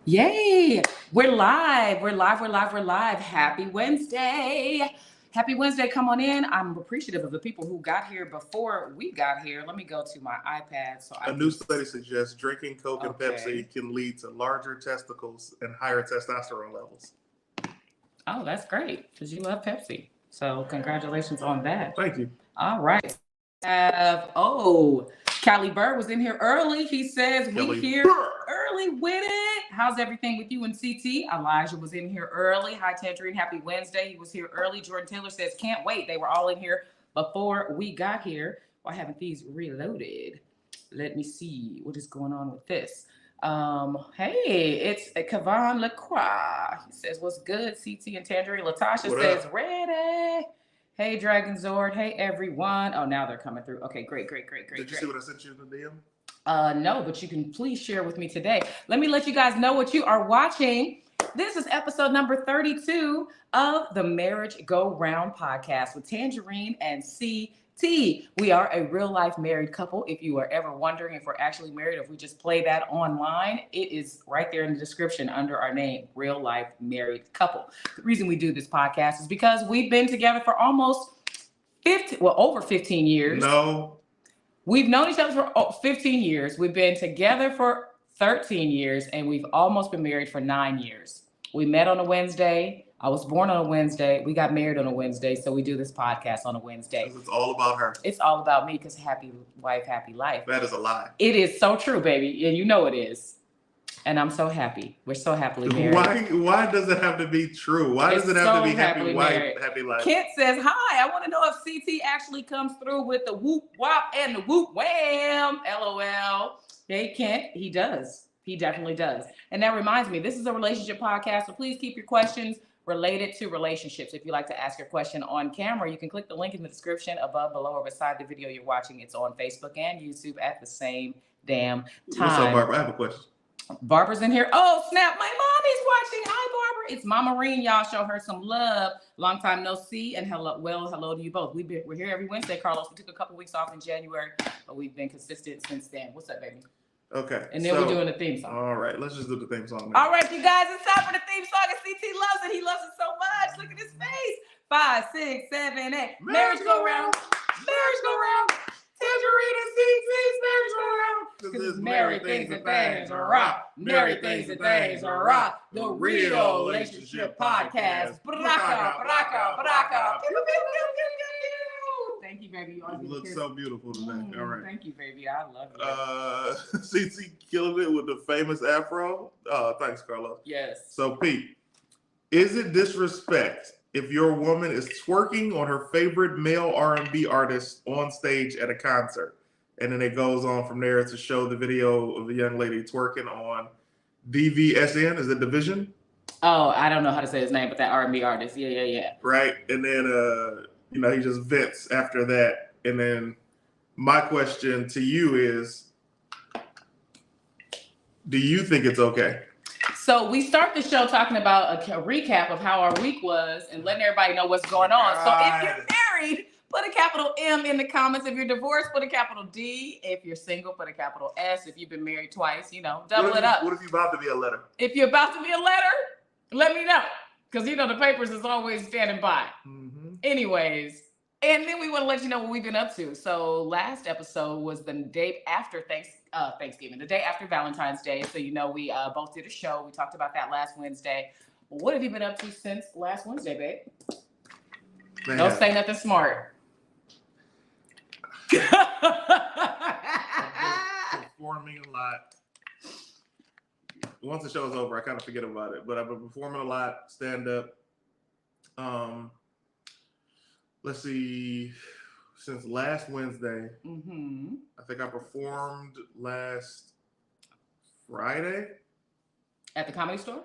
Yay! We're live. We're live. We're live. We're live. Happy Wednesday. Happy Wednesday. Come on in. I'm appreciative of the people who got here before we got here. Let me go to my iPad so I A can. new study suggests drinking Coke and Okay. Pepsi can lead to larger testicles and higher testosterone levels. Oh, that's great because you love Pepsi. So congratulations on that. Thank you. All right. Callie Bird was in here early. He says we here early with it. How's everything with you and CT? Elijah was in here early. Hi Tanjareen, happy Wednesday. He was here early. Jordan Taylor says can't wait. They were all in here before we got here. Why haven't these reloaded? Let me see what is going on with this. Hey, it's Kavan LaCroix. He says, what's good? CT and Tangerine. Latasha says, ready. Hey, Dragon Zord. Hey, everyone. Oh, now they're coming through. Okay, great. Did you see what I sent you in the DM? No, but you can please share with me today. Let me let you guys know what you are watching. This is episode number 32 of the Marriage Go Round podcast with Tanjareen and CT. We are a real life married couple. If you are ever wondering if we're actually married or if we just play that online, it is right there in the description under our name, Real Life Married Couple. The reason we do this podcast is because we've been together for almost over 15 years. No. We've known each other for 15 years. We've been together for 13 years, and we've almost been married for 9 years. We met on a Wednesday. I was born on a Wednesday. We got married on a Wednesday, so we do this podcast on a Wednesday. It's all about her. It's all about me because happy wife, happy life. That is a lie. It is so true, baby, and you know it is. And I'm so happy. We're so happily married. Why does it have to be true? Why does it have to be happy wife, happy life? Kent says, hi, I want to know if CT actually comes through with the whoop whop and the whoop wham. LOL. Hey, Kent, he does. He definitely does. And that reminds me, this is a relationship podcast, so please keep your questions related to relationships. If you'd like to ask your question on camera, you can click the link in the description above, below, or beside the video you're watching. It's on Facebook and YouTube at the same damn time. What's up, Barbara? I have a question. Barbara's in here. Oh, snap. My mommy's watching. Hi, Barbara. It's Mama Reen. Y'all show her some love. Long time no see. And hello to you both. We're here every Wednesday, Carlos. We took a couple weeks off in January, but we've been consistent since then. What's up, baby? Okay. And then we're doing the theme song. All right. Let's just do the theme song now. All right, you guys. It's time for the theme song. And CT loves it. He loves it so much. Look at his face. 5, 6, 7, 8. Marriage go round. Marriage go round. Tangerine and CT's marriage go round. Because it's married things and things are rock. Married things and things are rock. The real relationship podcast. Braka, braka, braka. Thank you, baby. You look so beautiful today. All right. Thank you, baby. I love you. CT killing it with the famous afro. Thanks, Carlos. Yes. So, Pete, is it disrespect if your woman is twerking on her favorite male R&B artist on stage at a concert? And then it goes on from there to show the video of the young lady twerking on DVSN. Is it Division? Oh, I don't know how to say his name, but that R&B artist. Yeah. Right. And then, he just vents after that. And then my question to you is, do you think it's okay? So we start the show talking about a recap of how our week was and letting everybody know what's going on. So if you're married, put a capital M in the comments. If you're divorced, put a capital D. If you're single, put a capital S. If you've been married twice, double it up. What if you're about to be a letter? If you're about to be a letter, let me know. Because, the papers is always standing by. Mm-hmm. Anyways, and then we want to let you know what we've been up to. So last episode was the day after Thanksgiving, the day after Valentine's Day. So, we both did a show. We talked about that last Wednesday. Well, what have you been up to since last Wednesday, babe? Man. Don't say nothing smart. I'm performing a lot. Once the show's over, I kind of forget about it. But I've been performing a lot, stand up. Let's see, since last Wednesday, I think I performed last Friday. At the Comedy Store?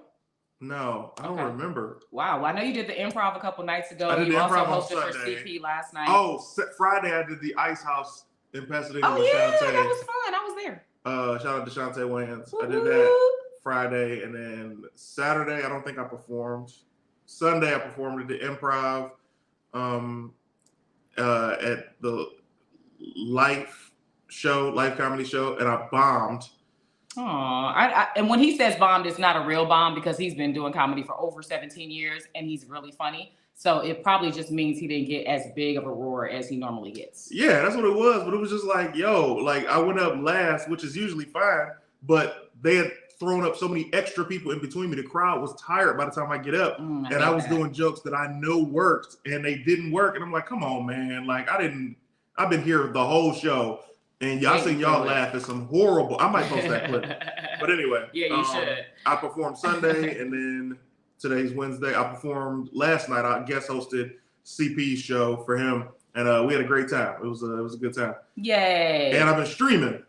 No, I don't remember. Wow, well, I know you did the improv a couple nights ago. I did the improv also hosted on Sunday. For CP last night. Oh, Friday I did the Ice House in Pasadena with yeah, Shantae. That was fun. I was there. Shout out to Shantae Wayans. I did that Friday, and then Saturday I don't think I performed. Sunday I performed at the improv at the Life Comedy Show, and I bombed. And when he says bombed, it's not a real bomb because he's been doing comedy for over 17 years and he's really funny. So it probably just means he didn't get as big of a roar as he normally gets. Yeah, that's what it was. But it was just like, yo, like I went up last, which is usually fine, but they had thrown up so many extra people in between me. The crowd was tired by the time I get up, and I was doing jokes that I know worked, and they didn't work. And I'm like, come on, man. Like I've been here the whole show, and y'all seen y'all laugh at some horrible. I might post that clip. But anyway, yeah, you should. I performed Sunday, and then today's Wednesday. I performed last night. I guest hosted CP's show for him, and we had a great time. It was a good time. Yay! And I've been streaming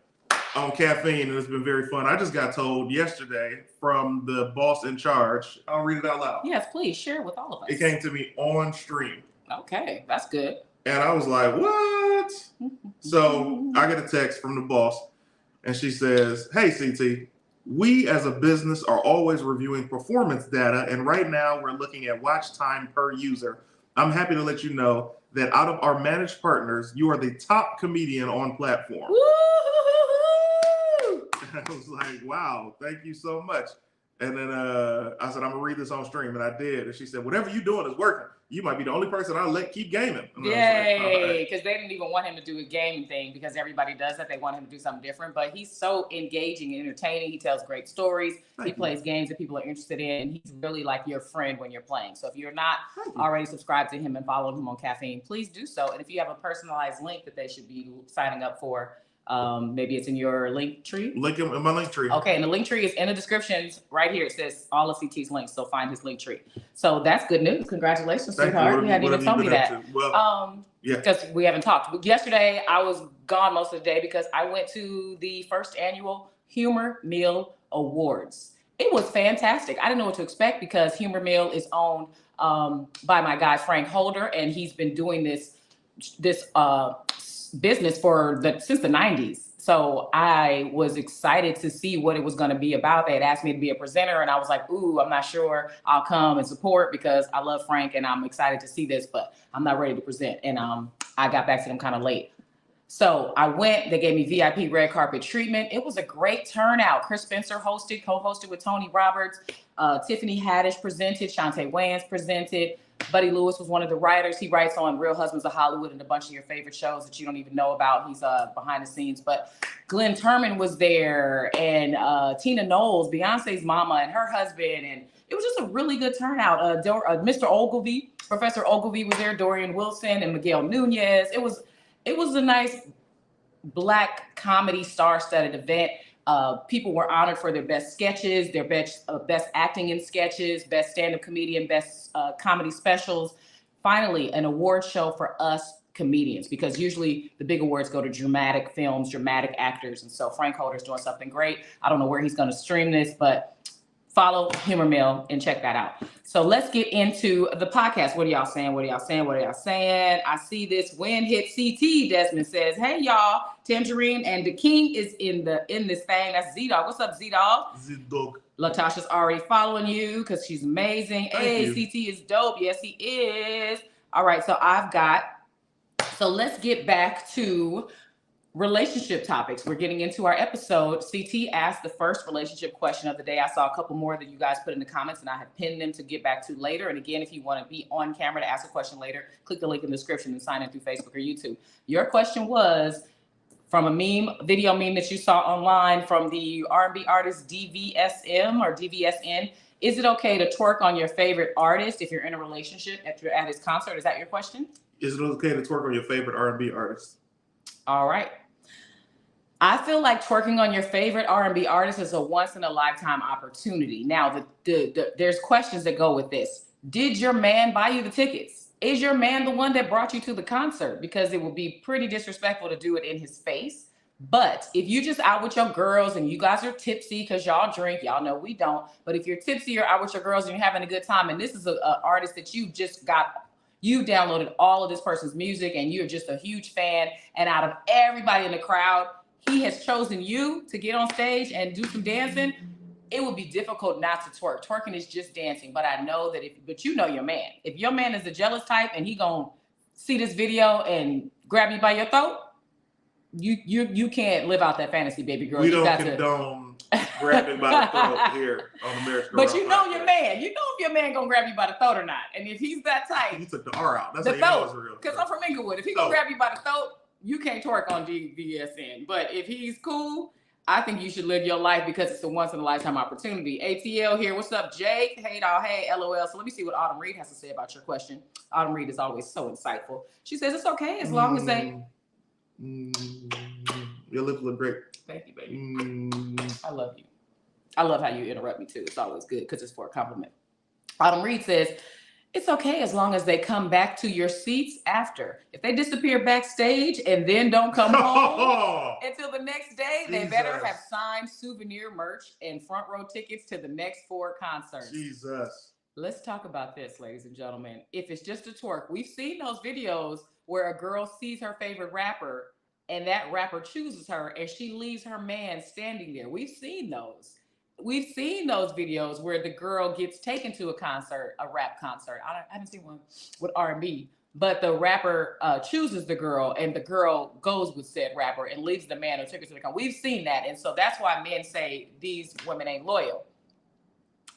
on Caffeine, and it's been very fun. I just got told yesterday from the boss in charge. I'll read it out loud. Yes, please share it with all of us. It came to me on stream. Okay, that's good. And I was like, what? So I get a text from the boss, and she says, hey, CT, we as a business are always reviewing performance data, and right now we're looking at watch time per user. I'm happy to let you know that out of our managed partners, you are the top comedian on platform. I was like, wow, thank you so much. And then I said, I'm gonna read this on stream, and I did. And she said, whatever you're doing is working. You might be the only person I'll let keep gaming. Yay, because they didn't even want him to do a gaming thing because everybody does that. They want him to do something different, but he's so engaging and entertaining. He tells great stories. He plays games that people are interested in, and he's really like your friend when you're playing. So if you're not already subscribed to him and following him on Caffeine, please do so. And if you have a personalized link that they should be signing up for, maybe it's in your link tree. Link in my link tree. Okay, and the link tree is in the descriptions right here. It says all of CT's links, so find his link tree. So that's good news. Congratulations, sweetheart. You hadn't even told me that. Well, yeah, because we haven't talked. Yesterday, I was gone most of the day because I went to the first annual Humor Meal Awards. It was fantastic. I didn't know what to expect because Humor Meal is owned by my guy Frank Holder, and he's been doing this business since the 90s. So I was excited to see what it was going to be about. They had asked me to be a presenter, and I was like, ooh, I'm not sure I'll come and support because I love Frank and I'm excited to see this, but I'm not ready to present. And I got back to them kind of late. So I went, they gave me VIP red carpet treatment. It was a great turnout. Chris Spencer co-hosted with Tony Roberts. Tiffany Haddish presented. Shantae Wayans presented. Buddy Lewis was one of the writers. He writes on Real Husbands of Hollywood and a bunch of your favorite shows that you don't even know about. He's behind the scenes. But Glenn Turman was there, and Tina Knowles, Beyonce's mama, and her husband. And it was just a really good turnout. Mr. Ogilvy, Professor Ogilvy was there, Dorian Wilson, and Miguel Nunez. It was a nice Black comedy star-studded event. People were honored for their best sketches, their best acting in sketches, best stand-up comedian, best comedy specials. Finally, an award show for us comedians, because usually the big awards go to dramatic films, dramatic actors. And so Frank Holder's doing something great. I don't know where he's going to stream this, but follow Humor Mill and check that out. So let's get into the podcast. What are y'all saying? What are y'all saying? What are y'all saying? I see this win hit CT. Desmond says, hey y'all, Tanjareen and the King is in this thing. That's Z-Dog. What's up, Z-Dog? Z-Dog. Latasha's already following you because she's amazing. Hey, CT is dope. Yes, he is. All right, so let's get back to relationship topics. We're getting into our episode. CT asked the first relationship question of the day. I saw a couple more that you guys put in the comments, and I have pinned them to get back to later. And again, if you want to be on camera to ask a question later, click the link in the description and sign in through Facebook or YouTube. Your question was from a video meme that you saw online from the R&B artist DVSM or DVSN. Is it okay to twerk on your favorite artist if you're in a relationship at his concert? Is that your question? Is it okay to twerk on your favorite R&B artist? All right. I feel like twerking on your favorite R&B artist is a once-in-a-lifetime opportunity. Now, there's questions that go with this. Did your man buy you the tickets? Is your man the one that brought you to the concert? Because it would be pretty disrespectful to do it in his face. But if you just out with your girls and you guys are tipsy because y'all drink, y'all know we don't. But if you're tipsy, you're out with your girls and you're having a good time, and this is an artist that you downloaded all of this person's music and you're just a huge fan, and out of everybody in the crowd, he has chosen you to get on stage and do some dancing, it would be difficult not to twerk. Twerking is just dancing, but I know that but you know your man. If your man is the jealous type and he gonna see this video and grab you by your throat, you can't live out that fantasy, baby girl. We don't condone grab me by the throat here on the Marriage Girl. But you know your man. You know if your man gonna grab you by the throat or not. And if he's that tight. You took the R out. That's the how you know it's real. Because I'm from Inglewood. If he gonna grab you by the throat, you can't twerk on DVSN. But if he's cool, I think you should live your life because it's a once in a lifetime opportunity. ATL here. What's up, Jake? Hey, dog. Hey, LOL. So let me see what Autumn Reed has to say about your question. Autumn Reed is always so insightful. She says it's okay as long as they. Your lips look great. Thank you, baby. I love you. I love how you interrupt me too. It's always good because it's for a compliment. Autumn Reed says, it's okay as long as they come back to your seats after. If they disappear backstage and then don't come home until the next day, they better have signed souvenir merch and front row tickets to the next 4 concerts. Jesus. Let's talk about this, ladies and gentlemen. If it's just a twerk, we've seen those videos where a girl sees her favorite rapper and that rapper chooses her and she leaves her man standing there. We've seen those. We've seen those videos where the girl gets taken to a concert, a rap concert. I haven't seen one with R&B, but the rapper chooses the girl and the girl goes with said rapper and leaves the man who took her to the concert. We've seen that. And so that's why men say these women ain't loyal.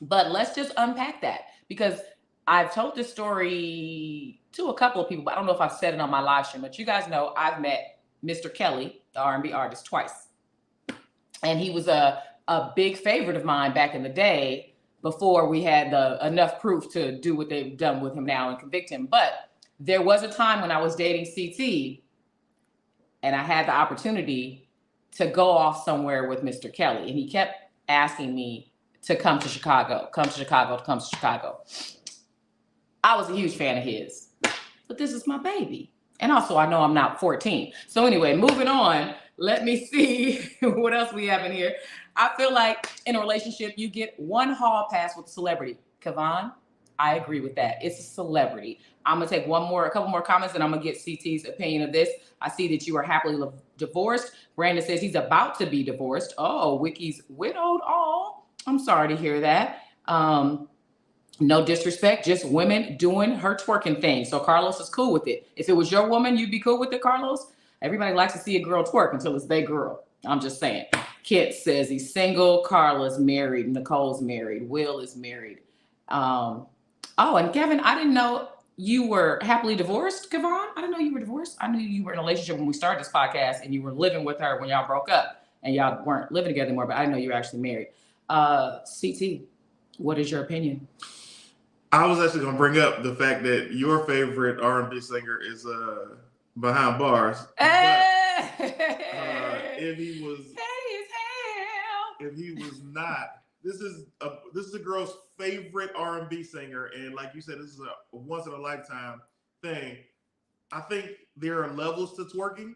But let's just unpack that because I've told this story to a couple of people, but I don't know if I've said it on my live stream, but you guys know I've met Mr. Kelly, the R&B artist, twice. And he was a big favorite of mine back in the day before we had enough proof to do what they've done with him now and convict him. But there was a time when I was dating CT and I had the opportunity to go off somewhere with Mr. Kelly. And he kept asking me to come to Chicago. I was a huge fan of his, but this is my baby. And also I know I'm not 14. So anyway, moving on, let me see what else we have in here. I feel like in a relationship, you get one hall pass with a celebrity. Kevon, I agree with that. It's a celebrity. I'm gonna take a couple more comments and I'm gonna get CT's opinion of this. I see that you are happily divorced. Brandon says he's about to be divorced. Oh, Wiki's widowed. Oh, I'm sorry to hear that. No disrespect, just women doing her twerking thing. So Carlos is cool with it. If it was your woman, you'd be cool with it, Carlos? Everybody likes to see a girl twerk until it's their girl. I'm just saying. Kit says he's single. Carla's married. Nicole's married. Will is married. Oh, and Kevin, I didn't know you were happily divorced, Kevon. I didn't know you were divorced. I knew you were in a relationship when we started this podcast and you were living with her when y'all broke up and y'all weren't living together anymore, but I didn't know you were actually married. CT, what is your opinion? I was actually going to bring up the fact that your favorite R&B singer is behind bars. If he was, if he was not, this is a girl's favorite R&B singer, and like you said, this is a once in a lifetime thing. I think there are levels to twerking.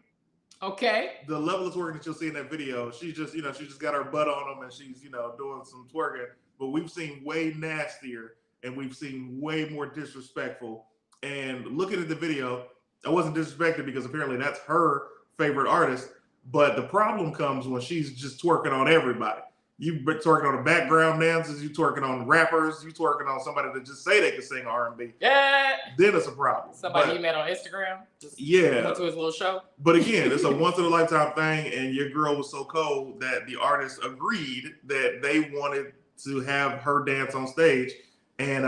Okay. The level of twerking that you'll see in that video, she just got her butt on him and she's doing some twerking. But we've seen way nastier and we've seen way more disrespectful. And looking at the video, I wasn't disrespected because apparently that's her favorite artist. But the problem comes when she's just twerking on everybody. You twerking on the background dancers, you twerking on rappers, you twerking on somebody that just say they can sing R&B. Yeah. Then it's a problem. Somebody you met on Instagram? Just went to his little show? But again, it's a once in a lifetime thing, and your girl was so cold that the artist agreed that they wanted to have her dance on stage. And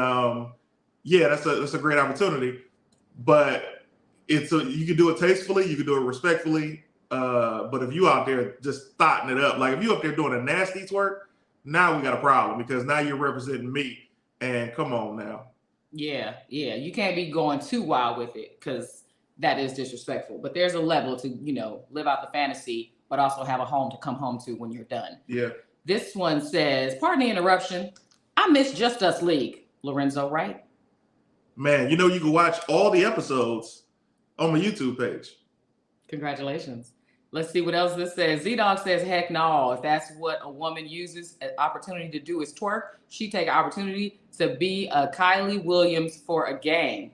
that's a great opportunity. But you can do it tastefully, you can do it respectfully. But if you out there just thotting it up, like if you up there doing a nasty twerk, now we got a problem because now you're representing me. And come on now. Yeah. You can't be going too wild with it because that is disrespectful. But there's a level to, live out the fantasy, but also have a home to come home to when you're done. Yeah. This one says, pardon the interruption, I miss Just Us League. Lorenzo, right? Man, you can watch all the episodes on my YouTube page. Congratulations. Let's see what else this says. Z-Dog says, heck no. If that's what a woman uses an opportunity to do is twerk, she take an opportunity to be a Kylie Williams for a game.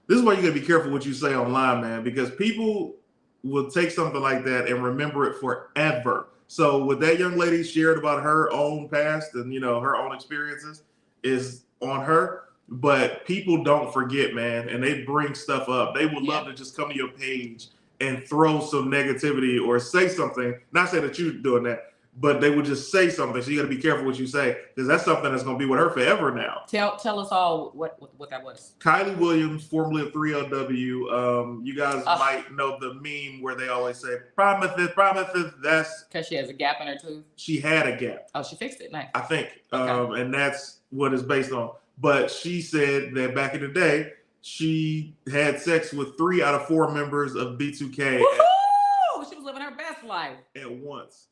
This is why you got to be careful what you say online, man, because people will take something like that and remember it forever. So what that young lady shared about her own past and, her own experiences is on her. But people don't forget, man, and they bring stuff up. They would love to just come to your page and throw some negativity or say something, not say that you're doing that, but they would just say something. So you got to be careful what you say, because that's something that's going to be with her forever now. Tell us all what that was. Kylie Williams, formerly of 3LW. You guys might know the meme where they always say, promises. That's because she has a gap in her tooth. She had a gap. Oh, she fixed it. Nice. I think. Okay. And that's what it's based on. But she said that back in the day, she had sex with 3 out of 4 members of B2K. Woohoo! She was living her best life. At once.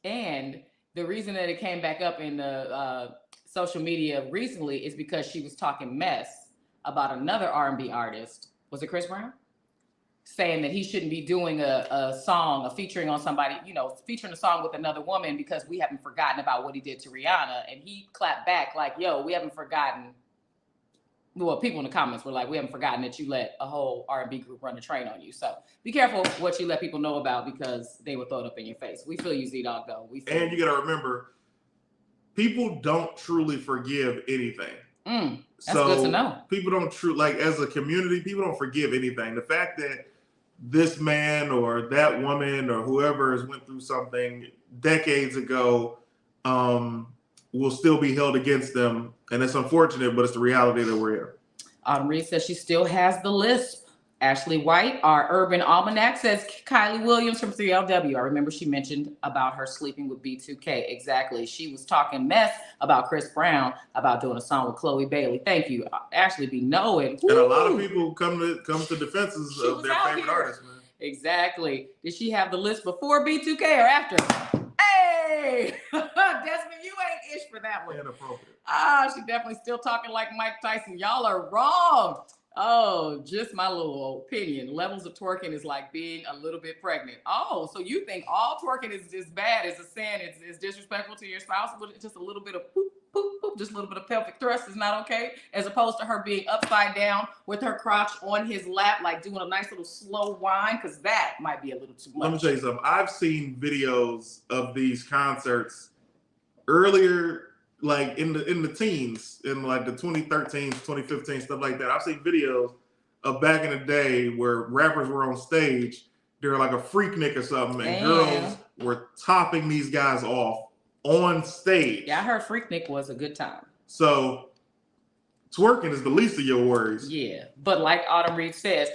And the reason that it came back up in the social media recently is because she was talking mess about another R&B artist. Was it Chris Brown? Saying that he shouldn't be doing a song, featuring on somebody, featuring a song with another woman because we haven't forgotten about what he did to Rihanna. And he clapped back like, yo, we haven't forgotten. Well, people in the comments were like, we haven't forgotten that you let a whole R&B group run the train on you. So be careful what you let people know about, because they will throw it up in your face. We feel you, Z-Dog, though. And you got to remember, people don't truly forgive anything. That's good to know. People don't as a community, people don't forgive anything. The fact that this man or that woman or whoever has went through something decades ago will still be held against them. And it's unfortunate, but it's the reality that we're in. Autumn Reed says she still has the lisp. Ashley White, our Urban Almanac, says Kylie Williams from 3LW. I remember she mentioned about her sleeping with B2K. Exactly. She was talking mess about Chris Brown, about doing a song with Chloe Bailey. Thank you, Ashley B. Knowing. And a lot of people come to defenses of their favorite artists, man. Exactly. Did she have the list before B2K or after? Hey! Desmond, you ain't ish for that one. Inappropriate. She definitely still talking like Mike Tyson. Y'all are wrong. Oh, just my little opinion. Levels of twerking is like being a little bit pregnant. Oh, so you think all twerking is just bad, it's a sin, it's disrespectful to your spouse, but just a little bit of poop, poop, poop, just a little bit of pelvic thrust is not okay, as opposed to her being upside down with her crotch on his lap, like doing a nice little slow whine, because that might be a little too much. Let me tell you something. I've seen videos of these concerts earlier, like in the teens, in like the 2013, 2015, stuff like that. I've seen videos of back in the day where rappers were on stage, they're like a Freaknik or something, and girls were topping these guys off on stage. Yeah, I heard Freaknik was a good time. So twerking is the least of your worries. Yeah, but like Autumn Reed says,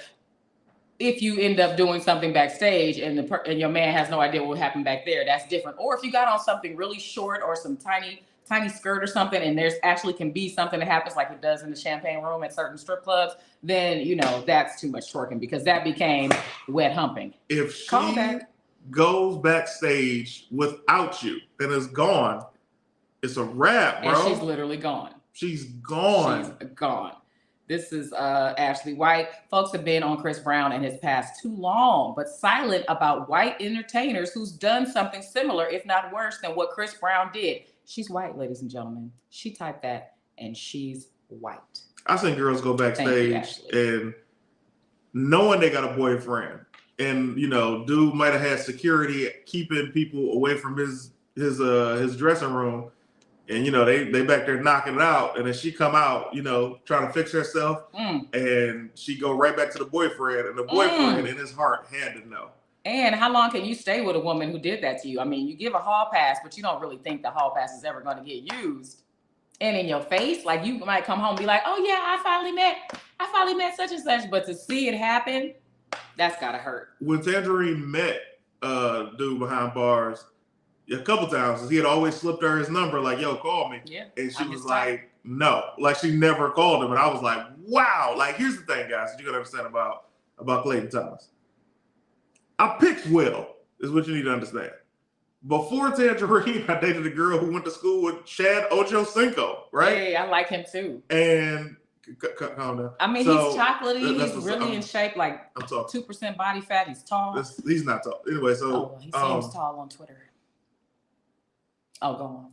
if you end up doing something backstage and your man has no idea what happened back there, that's different. Or if you got on something really short or some tiny skirt or something, and there's actually can be something that happens like it does in the Champagne Room at certain strip clubs, then that's too much twerking, because that became wet humping. If she goes backstage without you and is gone, it's a wrap, bro. And she's literally gone. She's gone. She's gone. This is Ashley White. Folks have been on Chris Brown and his past too long, but silent about white entertainers who's done something similar, if not worse, than what Chris Brown did. She's white, ladies and gentlemen. She typed that, and she's white. I've seen girls go backstage and knowing they got a boyfriend, and dude might have had security keeping people away from his dressing room, and they back there knocking it out, and then she come out, trying to fix herself, and she go right back to the boyfriend, and the boyfriend in his heart had to know. And how long can you stay with a woman who did that to you? I mean, you give a hall pass, but you don't really think the hall pass is ever going to get used. And in your face, like you might come home and be like, oh yeah, I finally met such and such. But to see it happen, that's gotta hurt. When Tanjareen met dude behind bars a couple times, he had always slipped her his number, like, yo, call me. Yeah. And she was like, no. Like, she never called him. And I was like, wow. Like, here's the thing, guys, that you gotta understand about Clayton Thomas. I picked well, is what you need to understand. Before Tanjareen, I dated a girl who went to school with Chad Ochocinco, right? Hey, I like him too. And calm down. I mean, he's chocolatey. He's really in shape, like 2% body fat. He's tall. He's not tall. Anyway, so he seems tall on Twitter. Oh, go on.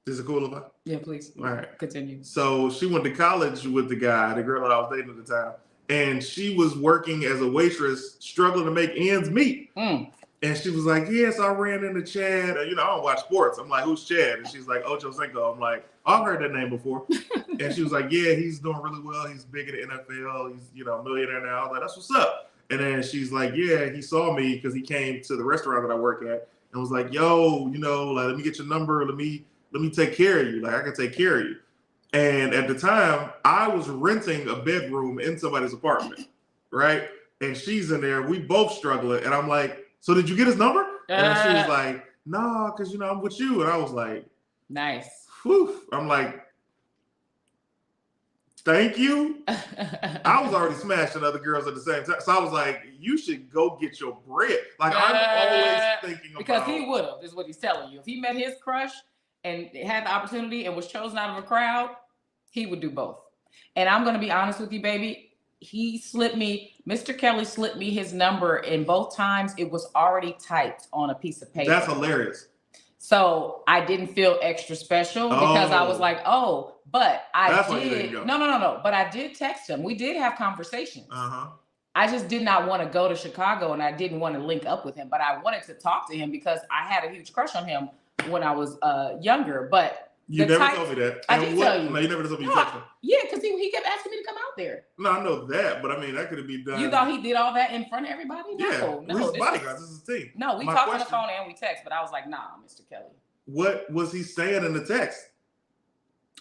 Is it cool if I? Yeah, please. All right. Continue. So she went to college with the girl that I was dating at the time. And she was working as a waitress, struggling to make ends meet. And she was like, yes, I ran into Chad. I don't watch sports. I'm like, who's Chad? And she's like, Ochocinco. I'm like, I've heard that name before. And she was like, yeah, he's doing really well. He's big in the NFL. He's, millionaire now. I was like, that's what's up. And then she's like, yeah, he saw me because he came to the restaurant that I work at. and was like, yo, you know, like, let me get your number. Let me take care of you. Like, I can take care of you. And at the time, I was renting a bedroom in somebody's apartment, right? And she's in there. We both struggling. And I'm like, so did you get his number? And then she was like, nah, because, you know, I'm with you. And I was like, nice. Whew. I'm like, thank you. I was already smashing other girls at the same time. So I was like, you should go get your bread. Like, I'm always thinking about. Because he would have, is what he's telling you. If he met his crush and had the opportunity and was chosen out of a crowd, he would do both. And I'm going to be honest with you, baby. He slipped me, Mr. Kelly slipped me his number, and both times it was already typed on a piece of paper. That's hilarious. So I didn't feel extra special because I was like, oh, but I did. No. But I did text him. We did have conversations. I just did not want to go to Chicago, and I didn't want to link up with him. But I wanted to talk to him because I had a huge crush on him when I was younger. But you never told me that. I did tell you. No, you never told me you texted him. Yeah, because he kept asking me to come out there. No, I know that, but I mean, that could have been done. You thought he did all that in front of everybody? No, yeah, no. Bodyguards, this is a team. No, we talked on the phone and we text, but I was like, nah, Mr. Kelly. What was he saying in the text?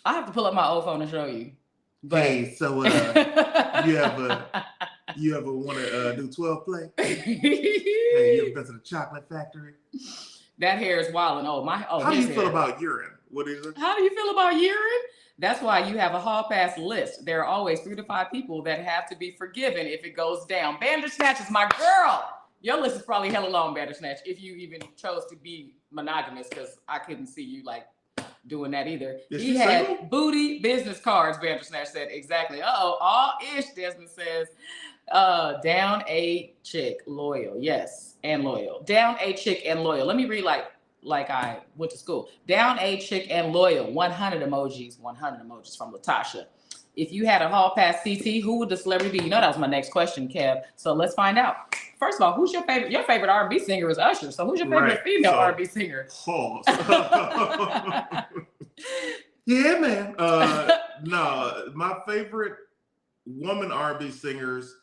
I have to pull up my old phone and show you. But... Hey, so you ever want to do 12 play? Hey, you ever been to the chocolate factory? That hair is wild and old. How do you feel about urine? What is it? How do you feel about urine? That's why you have a hall pass list. There are always 3 to 5 people that have to be forgiven if it goes down. Bandersnatch is my girl. Your list is probably hella long, Bandersnatch, if you even chose to be monogamous, because I couldn't see you like doing that either. He had single? Booty business cards, Bandersnatch said. Exactly. All ish, Desmond says. Down a chick, loyal. Yes, and loyal. Down a chick and loyal. Let me read like I went to school. Down a chick and loyal. 100 emojis. 100 emojis from Latasha. If you had a hall pass CT, who would the celebrity be? You know that was my next question, Kev. So let's find out. First of all, who's your favorite? Your favorite R&B singer is Usher. So who's your favorite female R&B singer? Pause. Yeah, man. No, my favorite woman R&B singers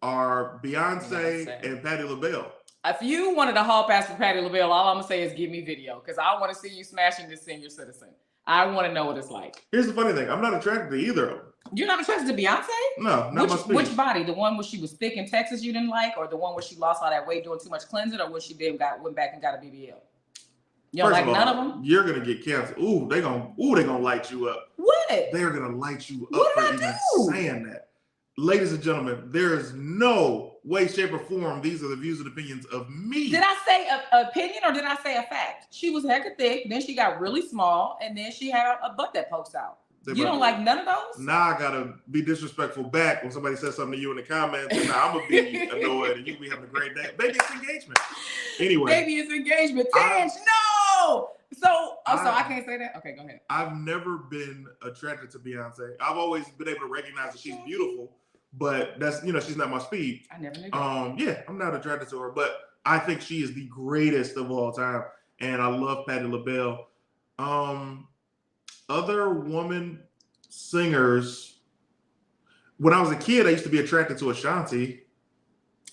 are Beyonce and Patti LaBelle. If you wanted a hall pass for Patti LaBelle, all I'm gonna say is give me video, because I want to see you smashing this senior citizen. I want to know what it's like. Here's the funny thing: I'm not attracted to either of them. You're not attracted to Beyonce? No, not my speed. Which body? The one where she was thick in Texas you didn't like, or the one where she lost all that weight doing too much cleansing, or where she went back and got a BBL? You don't like none of them? You're gonna get canceled. Ooh, they gonna light you up. What? They're gonna light you up for even saying that. Ladies and gentlemen, there is no way, shape, or form these are the views and opinions of me. Did I say an opinion or did I say a fact? She was hecka thick, then she got really small, and then she had a butt that pokes out. You don't like none of those? Now I gotta be disrespectful back when somebody says something to you in the comments, and now I'm gonna be annoyed, and you be having a great day. Baby, it's engagement. Anyway. Baby, it's engagement. Tanj, no! So I can't say that? Okay, go ahead. I've never been attracted to Beyonce. I've always been able to recognize that she's beautiful, but that's, she's not my speed. I never knew that. Yeah, I'm not attracted to her, but I think she is the greatest of all time, and I love Patti LaBelle. Other woman singers, when I was a kid, I used to be attracted to Ashanti.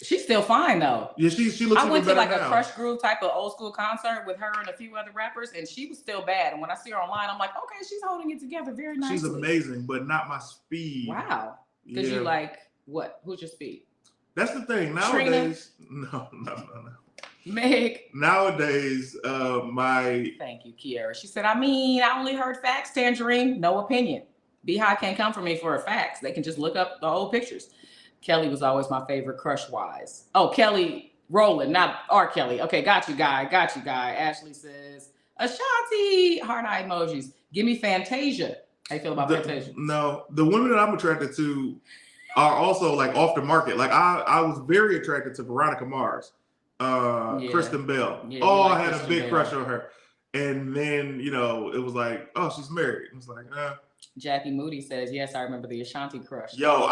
She's still fine though. Yeah, she looks. I went to like a Crush Groove type of old school concert with her and a few other rappers, and she was still bad. And when I see her online, I'm like, okay, she's holding it together very nicely. She's amazing, but not my speed. Wow. Because you like what? Who's your speed? That's the thing nowadays. Trina? No. Meg. Nowadays, Thank you, Kiara. She said, I only heard facts, Tanjareen, no opinion. Beehive can't come for me for facts. They can just look up the old pictures. Kelly was always my favorite crush-wise. Oh, Kelly Rowland, not R. Kelly. Okay, got you, guy. Ashley says, Ashanti, heart eye emojis. Give me Fantasia. How you feel about Fantasia? No, the women that I'm attracted to are also like off the market. Like I was very attracted to Veronica Mars. Kristen Bell. Yeah, I had a big crush on her. And then, it was like, oh, she's married. It was like, Jackie Moody says, yes, I remember the Ashanti crush. Yo,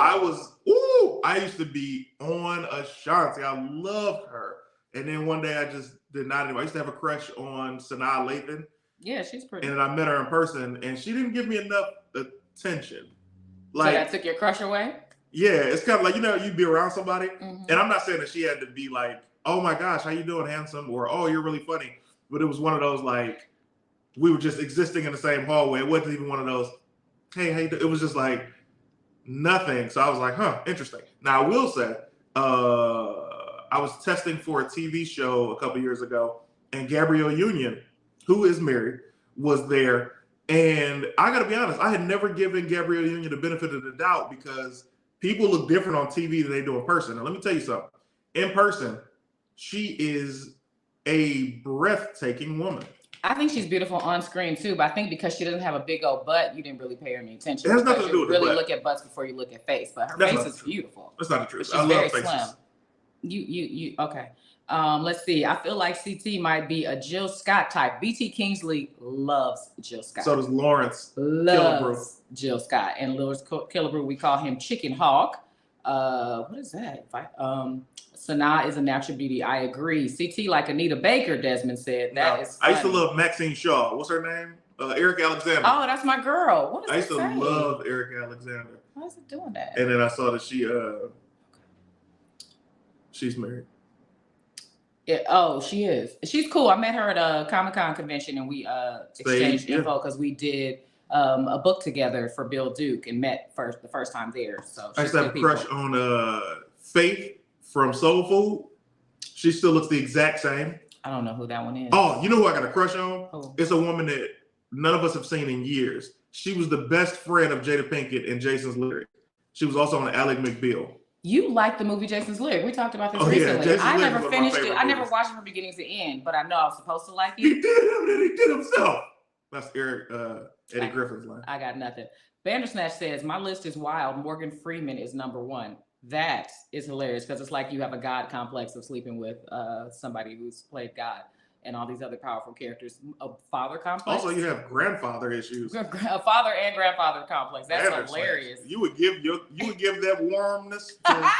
I used to be on Ashanti. I loved her. And then one day I just did not anymore. I used to have a crush on Sanaa Lathan. Yeah, she's pretty. And I met her in person, and she didn't give me enough attention. Like, so that took your crush away? Yeah, it's kind of like, you'd be around somebody. Mm-hmm. And I'm not saying that she had to be like, oh my gosh, how you doing, handsome? Or, oh, you're really funny. but it was one of those like we were just existing in the same hallway. It wasn't even one of those, hey, hey, it was just like nothing. So I was like, huh, interesting. Now I will say, I was testing for a TV show a couple years ago, and Gabrielle Union, who is married, was there. And I got to be honest, I had never given Gabrielle Union the benefit of the doubt because people look different on TV than they do in person. Now, let me tell you something. In person, she is a breathtaking woman. I think she's beautiful on screen too, but I think because she doesn't have a big old butt, you didn't really pay her any attention. It has nothing to do with really the butt. Look at butts before you look at face, but her face is beautiful. That's not the truth. She's very slim. You okay. Let's see. I feel like CT might be a Jill Scott type. BT Kingsley loves Jill Scott. So does Lawrence loves Jill Scott. And Lawrence Killebrew, we call him Chicken Hawk. What is that? Sanaa is a natural beauty. I agree. CT like Anita Baker, Desmond said. That is funny. I used to love Maxine Shaw. What's her name? Eric Alexander. Oh, that's my girl. What is I used to love Eric Alexander. Why is it doing that? And then I saw that she's married. Yeah, oh, she is. She's cool. I met her at a Comic-Con convention and we exchanged info because we did a book together for Bill Duke and met the first time there. So I used to have a crush on Faith from Soul Food. She still looks the exact same. I don't know who that one is. Oh, you know who I got a crush on? Who? It's a woman that none of us have seen in years. She was the best friend of Jada Pinkett in Jason's Lyric. She was also on Ally McBeal. You like the movie Jason's Lyric. We talked about this recently. Yeah, I never finished it. I never watched it from beginning to end, but I know I was supposed to like it. He did himself. That's Eddie Griffin's line. I got nothing. Bandersnatch says, my list is wild. Morgan Freeman is number one. That is hilarious because it's like you have a God complex of sleeping with somebody who's played God and all these other powerful characters. A father complex. Also, you have grandfather issues. A father and grandfather complex. That's hilarious. You would give that warmness to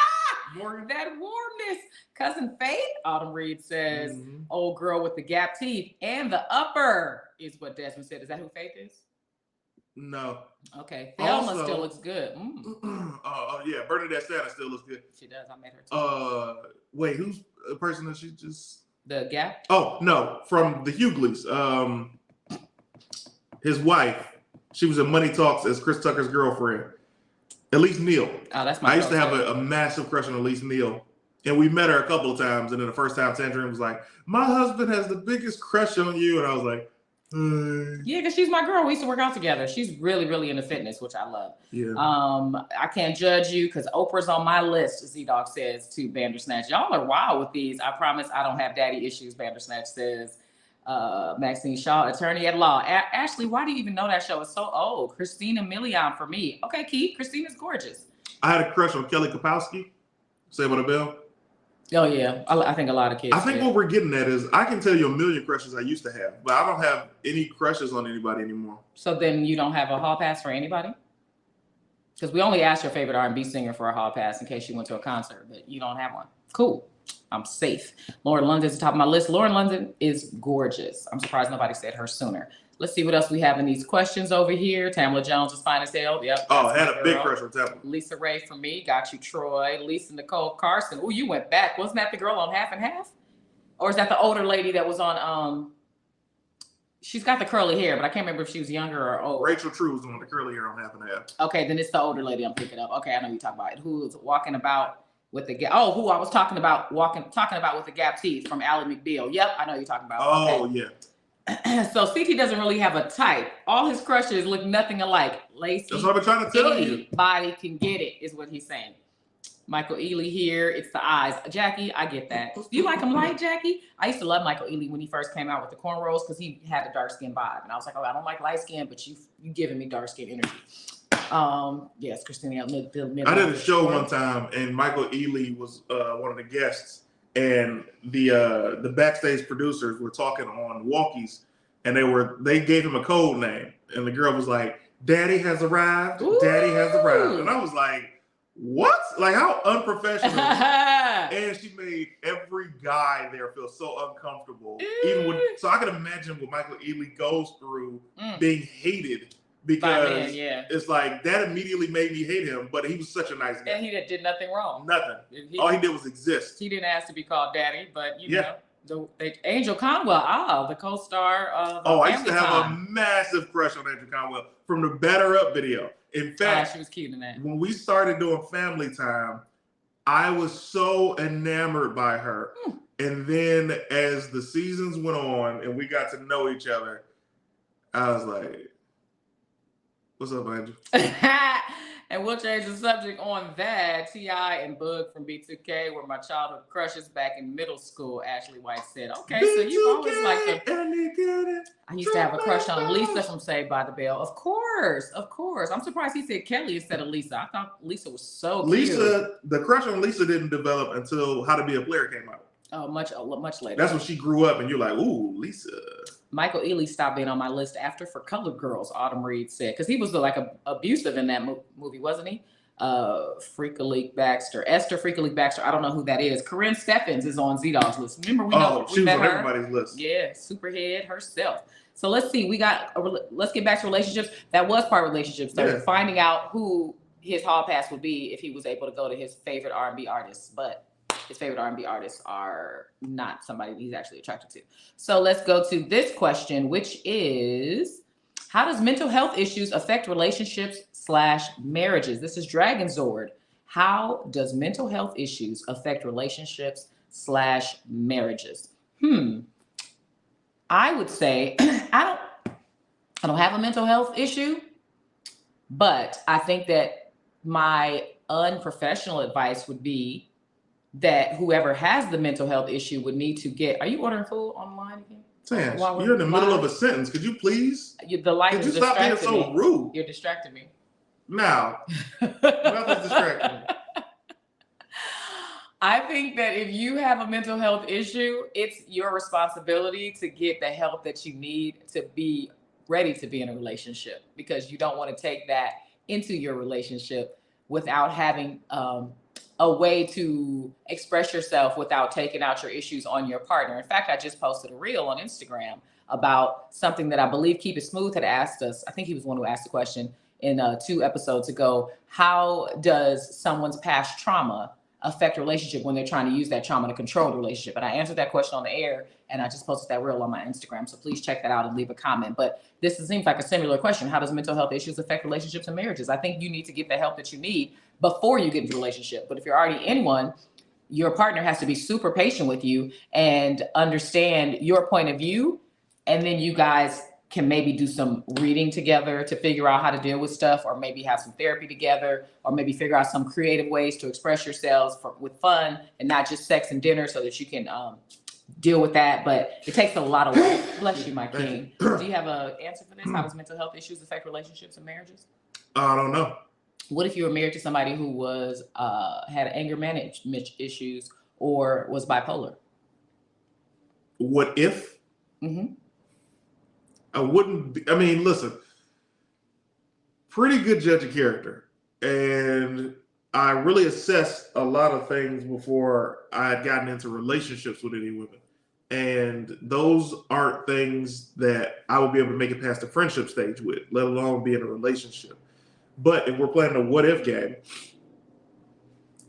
Morgan. That warmness. Cousin Faith, Autumn Reed says, old girl with the gap teeth and the upper is what Desmond said. Is that who Faith is? No. Okay. Thelma still looks good. Oh, yeah. Bernadette Santa still looks good. She does. I met her too. Wait, who's a person that she just... The Gap? Oh, no. From the Hughleys. His wife. She was in Money Talks as Chris Tucker's girlfriend. Elise Neal. Oh, that's my I used to have a massive crush on Elise Neal. And we met her a couple of times. And then the first time, Tanjareen was like, my husband has the biggest crush on you. And I was like, yeah, because she's my girl. We used to work out together. She's really, really into fitness, which I love. Yeah. I can't judge you because Oprah's on my list, Z-Dog says to Bandersnatch. Y'all are wild with these. I promise I don't have daddy issues, Bandersnatch says. Maxine Shaw, attorney at law. Ashley, why do you even know that show? It's so old. Christina Milian for me. Okay, Keith, Christina's gorgeous. I had a crush on Kelly Kapowski. Say what a bell. Oh, yeah. I think a lot of kids. I think what we're getting at is I can tell you a million crushes I used to have, but I don't have any crushes on anybody anymore. So then you don't have a hall pass for anybody? Because we only asked your favorite R&B singer for a hall pass in case you went to a concert, but you don't have one. Cool. I'm safe. Lauren London's at the top of my list. Lauren London is gorgeous. I'm surprised nobody said her sooner. Let's see what else we have in these questions over here. Tamala Jones is fine as hell. Yep. Oh, I had a big crush on Tamala. Lisa Ray for me. Got you, Troy. Lisa Nicole Carson. Oh, you went back. Wasn't that the girl on Half and Half? Or is that the older lady that was on, she's got the curly hair, but I can't remember if she was younger or old. Rachel True was on the curly hair on Half and Half. Okay, then it's the older lady I'm picking up. Okay, I know you're talking about it. Who's walking about with the gap? Oh, who I was talking about with the gap teeth from Ally McBeal. Yep, I know you're talking about. Oh, okay. yeah. So CT doesn't really have a type. All his crushes look nothing alike. Lacey, that's what I've been trying to tell you. Body can get it, is what he's saying. Michael Ealy here. It's the eyes. Jackie, I get that. Do you like him light, Jackie? I used to love Michael Ealy when he first came out with the cornrows because he had a dark skin vibe. And I was like, oh, I don't like light skin, but you giving me dark skin energy. Yes, Christina. I did a show one time and Michael Ealy was one of the guests. And the backstage producers were talking on walkies, and they gave him a code name, and the girl was like, "Daddy has arrived. Ooh. Daddy has arrived," and I was like, "What? Like how unprofessional!" And she made every guy there feel so uncomfortable. So I can imagine what Michael Ealy goes through being hated. Because it's like that immediately made me hate him, but he was such a nice guy. And he did nothing wrong. Nothing. All he did was exist. He didn't ask to be called daddy, but you know. Angel Conwell, the co-star of I used to Family have Time. a massive crush on Angel Conwell from the Better Up video. In fact, she was cute in that. When we started doing Family Time, I was so enamored by her. And then as the seasons went on and we got to know each other, I was like, what's up, Angel? And we'll change the subject on that. T.I. and Boog from B2K were my childhood crushes back in middle school, Ashley White said. Okay, so you always like the... I used to have a crush on Lisa from Saved by the Bell. Of course. I'm surprised he said Kelly instead of Lisa. I thought Lisa was so cute. The crush on Lisa didn't develop until How to Be a Player came out. Oh, much later. That's when she grew up and you're like, ooh, Lisa. Michael Ealy stopped being on my list after For Colored Girls, Autumn Reed said. Because he was like abusive in that movie, wasn't he? Freaka Leak Baxter. Esther Freaka Leak Baxter. I don't know who that is. Corinne Steffens is on Z-Dog's list. Remember she was on everybody's list. Yeah, Superhead herself. So let's see. Let's get back to relationships. That was part of relationships. So finding out who his hall pass would be if he was able to go to his favorite R&B artists. But his favorite R&B artists are not somebody he's actually attracted to. So let's go to this question, which is, how does mental health issues affect relationships/marriages? This is Dragon Zord. How does mental health issues affect relationships/marriages? I would say I don't have a mental health issue, but I think that my unprofessional advice would be that whoever has the mental health issue would need to get... Are you ordering food online again? Sam, you're in the middle of a sentence. Could you please? The light Could you is stop being so rude? You're distracting me. Now, nothing's distracting me. I think that if you have a mental health issue, it's your responsibility to get the help that you need to be ready to be in a relationship, because you don't want to take that into your relationship without having a way to express yourself without taking out your issues on your partner. In fact, I just posted a reel on Instagram about something that I believe Keep It Smooth had asked us. I think he was the one who asked the question in 2 episodes ago. How does someone's past trauma affect a relationship when they're trying to use that trauma to control the relationship? And I answered that question on the air, and I just posted that reel on my Instagram. So please check that out and leave a comment. But this seems like a similar question. How does mental health issues affect relationships and marriages? I think you need to get the help that you need before you get into a relationship. But if you're already in one, your partner has to be super patient with you and understand your point of view. And then you guys can maybe do some reading together to figure out how to deal with stuff, or maybe have some therapy together, or maybe figure out some creative ways to express yourselves with fun and not just sex and dinner, so that you can deal with that. But it takes a lot of work. Bless you, my king. Do you have an answer for this? How does mental health issues affect relationships and marriages? I don't know. What if you were married to somebody who was had anger management issues or was bipolar? What if? Mm-hmm. I wouldn't be, I mean, listen, pretty good judge of character. And I really assessed a lot of things before I had gotten into relationships with any women. And those aren't things that I would be able to make it past the friendship stage with, let alone be in a relationship. But if we're playing a what if game,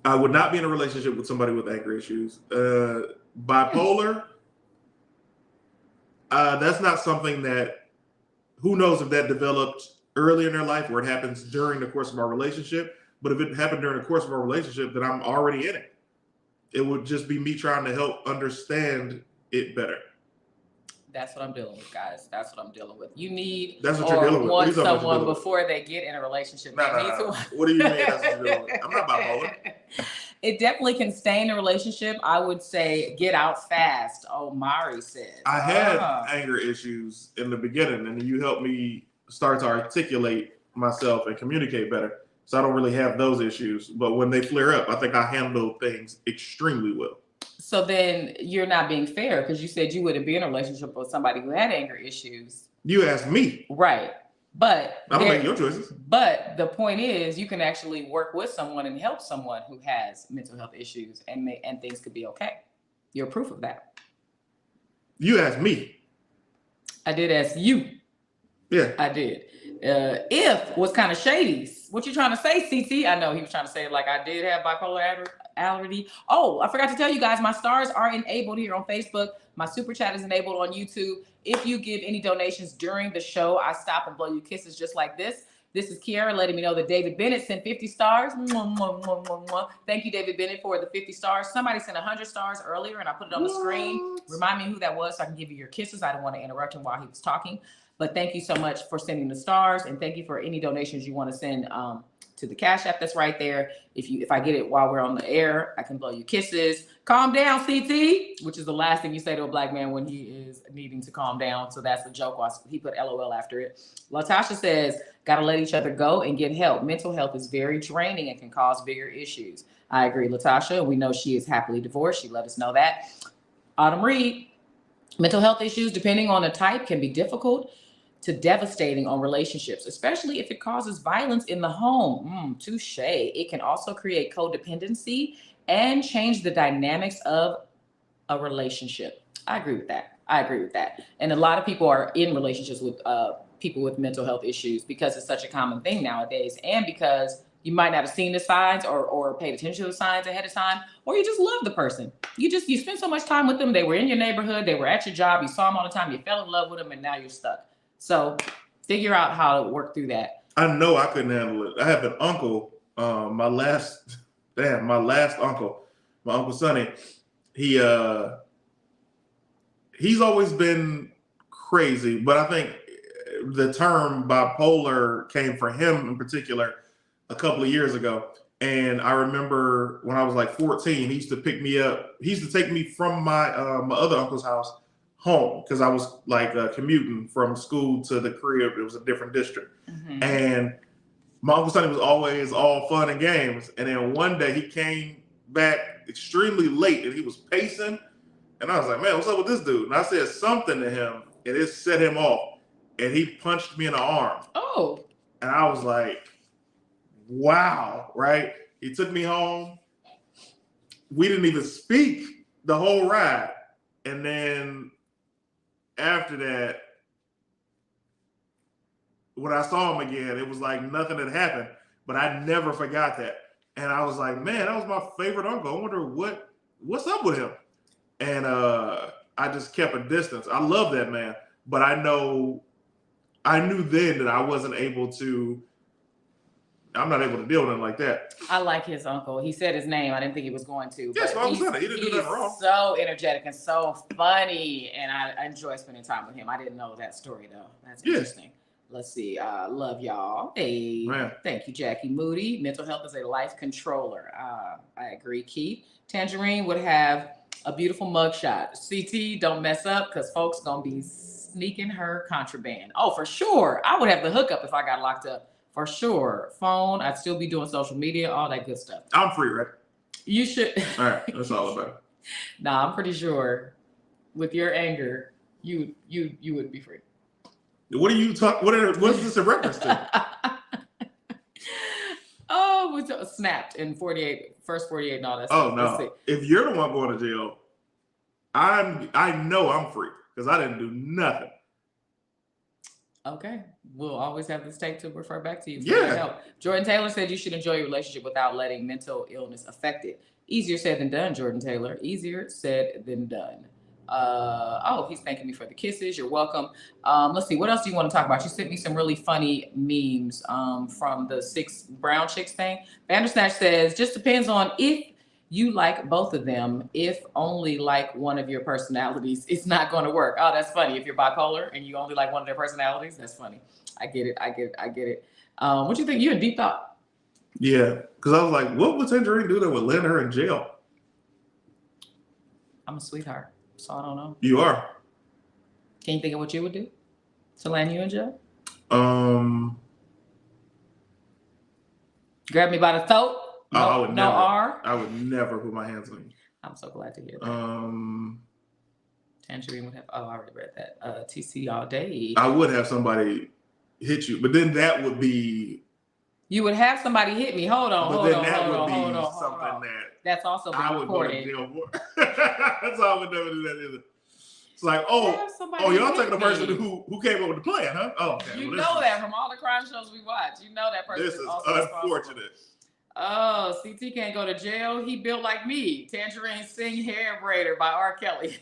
I would not be in a relationship with somebody with anger issues. Bipolar, that's not something that, who knows if that developed early in their life or it happens during the course of our relationship. But if it happened during the course of our relationship, then I'm already in it. It would just be me trying to help understand it better. That's what I'm dealing with, guys. That's what I'm dealing with. You need that's what you're dealing with. Want someone before they get in a relationship. What do you mean that's what you're dealing with? I'm not bipolar. It definitely can stain a relationship. I would say get out fast. Oh, Mari says. I had anger issues in the beginning, and you helped me start to articulate myself and communicate better. So I don't really have those issues. But when they flare up, I think I handle things extremely well. So then you're not being fair, because you said you wouldn't be in a relationship with somebody who had anger issues. You asked me. Right. But I'm gonna make your choices. But the point is, you can actually work with someone and help someone who has mental health issues, and things could be okay. You're proof of that. You asked me. I did ask you. Yeah. I did. If was kind of shady. What you trying to say, CT? I know he was trying to say like I did have bipolar personality. Oh, I forgot to tell you guys, my stars are enabled here on Facebook. My super chat is enabled on YouTube. If you give any donations during the show, I stop and blow you kisses just like this. This is Kiara letting me know that David Bennett sent 50 stars. Thank you, David Bennett, for the 50 stars. Somebody sent 100 stars earlier, and I put it on the screen. Remind me who that was so I can give you your kisses. I didn't want to interrupt him while he was talking. But thank you so much for sending the stars, and thank you for any donations you want to send to the Cash App that's right there. If I get it while we're on the air, I can blow you kisses. Calm down, CT, which is the last thing you say to a black man when he is needing to calm down. So that's the joke. He put LOL after it. Latasha says, gotta let each other go and get help. Mental health is very draining and can cause bigger issues. I agree, Latasha. We know she is happily divorced. She let us know that. Autumn Reed, mental health issues, depending on the type, can be difficult to devastating on relationships, especially if it causes violence in the home. Touche. It can also create codependency and change the dynamics of a relationship. I agree with that. And a lot of people are in relationships with people with mental health issues because it's such a common thing nowadays, and because you might not have seen the signs or paid attention to the signs ahead of time, or you just love the person. You spend so much time with them. They were in your neighborhood. They were at your job. You saw them all the time. You fell in love with them, and now you're stuck. So figure out how to work through that. I know I couldn't handle it. I have an uncle, my last uncle, my Uncle Sonny, he's always been crazy, but I think the term bipolar came for him in particular a couple of years ago. And I remember when I was like 14, he used to pick me up. He used to take me from my other uncle's house home, because I was like commuting from school to the crib. It was a different district. And my Uncle Sonny was always all fun and games. And then one day he came back extremely late and he was pacing. And I was like, man, what's up with this dude? And I said something to him and it set him off. And he punched me in the arm. Oh. And I was like, wow, right? He took me home. We didn't even speak the whole ride. And then after that, when I saw him again, it was like nothing had happened, but I never forgot that. And I was like, man, that was my favorite uncle. I wonder what's up with him. And I just kept a distance. I love that man, but I knew then that I wasn't able to, I'm not able to deal with him like that. I like his uncle. He said his name. I didn't think he was going to. Yes, I was gonna. He didn't do nothing wrong. So energetic and so funny, and I enjoy spending time with him. I didn't know that story though. That's interesting. Let's see. Love y'all. Hey, man. Thank you, Jackie Moody. Mental health is a life controller. I agree, Keith. Tanjareen would have a beautiful mugshot. CT, don't mess up, because folks gonna be sneaking her contraband. Oh, for sure. I would have the hookup if I got locked up. For sure. Phone, I'd still be doing social media, all that good stuff. I'm free, right? You should. All right, that's all about it. Nah, I'm pretty sure with your anger, you would be free. What are you talking? What is this a reference to? Oh, we snapped in first 48 and all that stuff. Oh no! If you're the one going to jail, I know I'm free because I didn't do nothing. Okay, we'll always have this tape to refer back to you. Yeah. Help. Jordan Taylor said you should enjoy your relationship without letting mental illness affect it. Easier said than done, Jordan Taylor. Easier said than done. He's thanking me for the kisses. You're welcome. Let's see. What else do you want to talk about? You sent me some really funny memes from the 6 brown chicks thing. Bandersnatch says, just depends on if you like both of them. If only like one of your personalities, it's not going to work. Oh, that's funny. If you're bipolar and you only like one of their personalities, that's funny. I get it. What do you think? You in deep thought? Yeah, because I was like, what would Tanjareen do that would land her in jail? I'm a sweetheart, so I don't know. You are. Can you think of what you would do to land you in jail? Grab me by the throat. I would never. R. I would never put my hands on you. I'm so glad to hear that. Tanjareen would have. Oh, I already read that. TC all day. I would have somebody hit you, but then that would be. You would have somebody hit me. Hold on. That's also been I would recorded. Go to jail for. That's all I would never do that either. It's like, y'all taking the person who came up with the plan, huh? Oh, okay. You know that from all the crime shows we watch. You know that person. This is unfortunate. Oh, CT can't go to jail. He built like me. Tanjareen Sing Hair Braider by R. Kelly.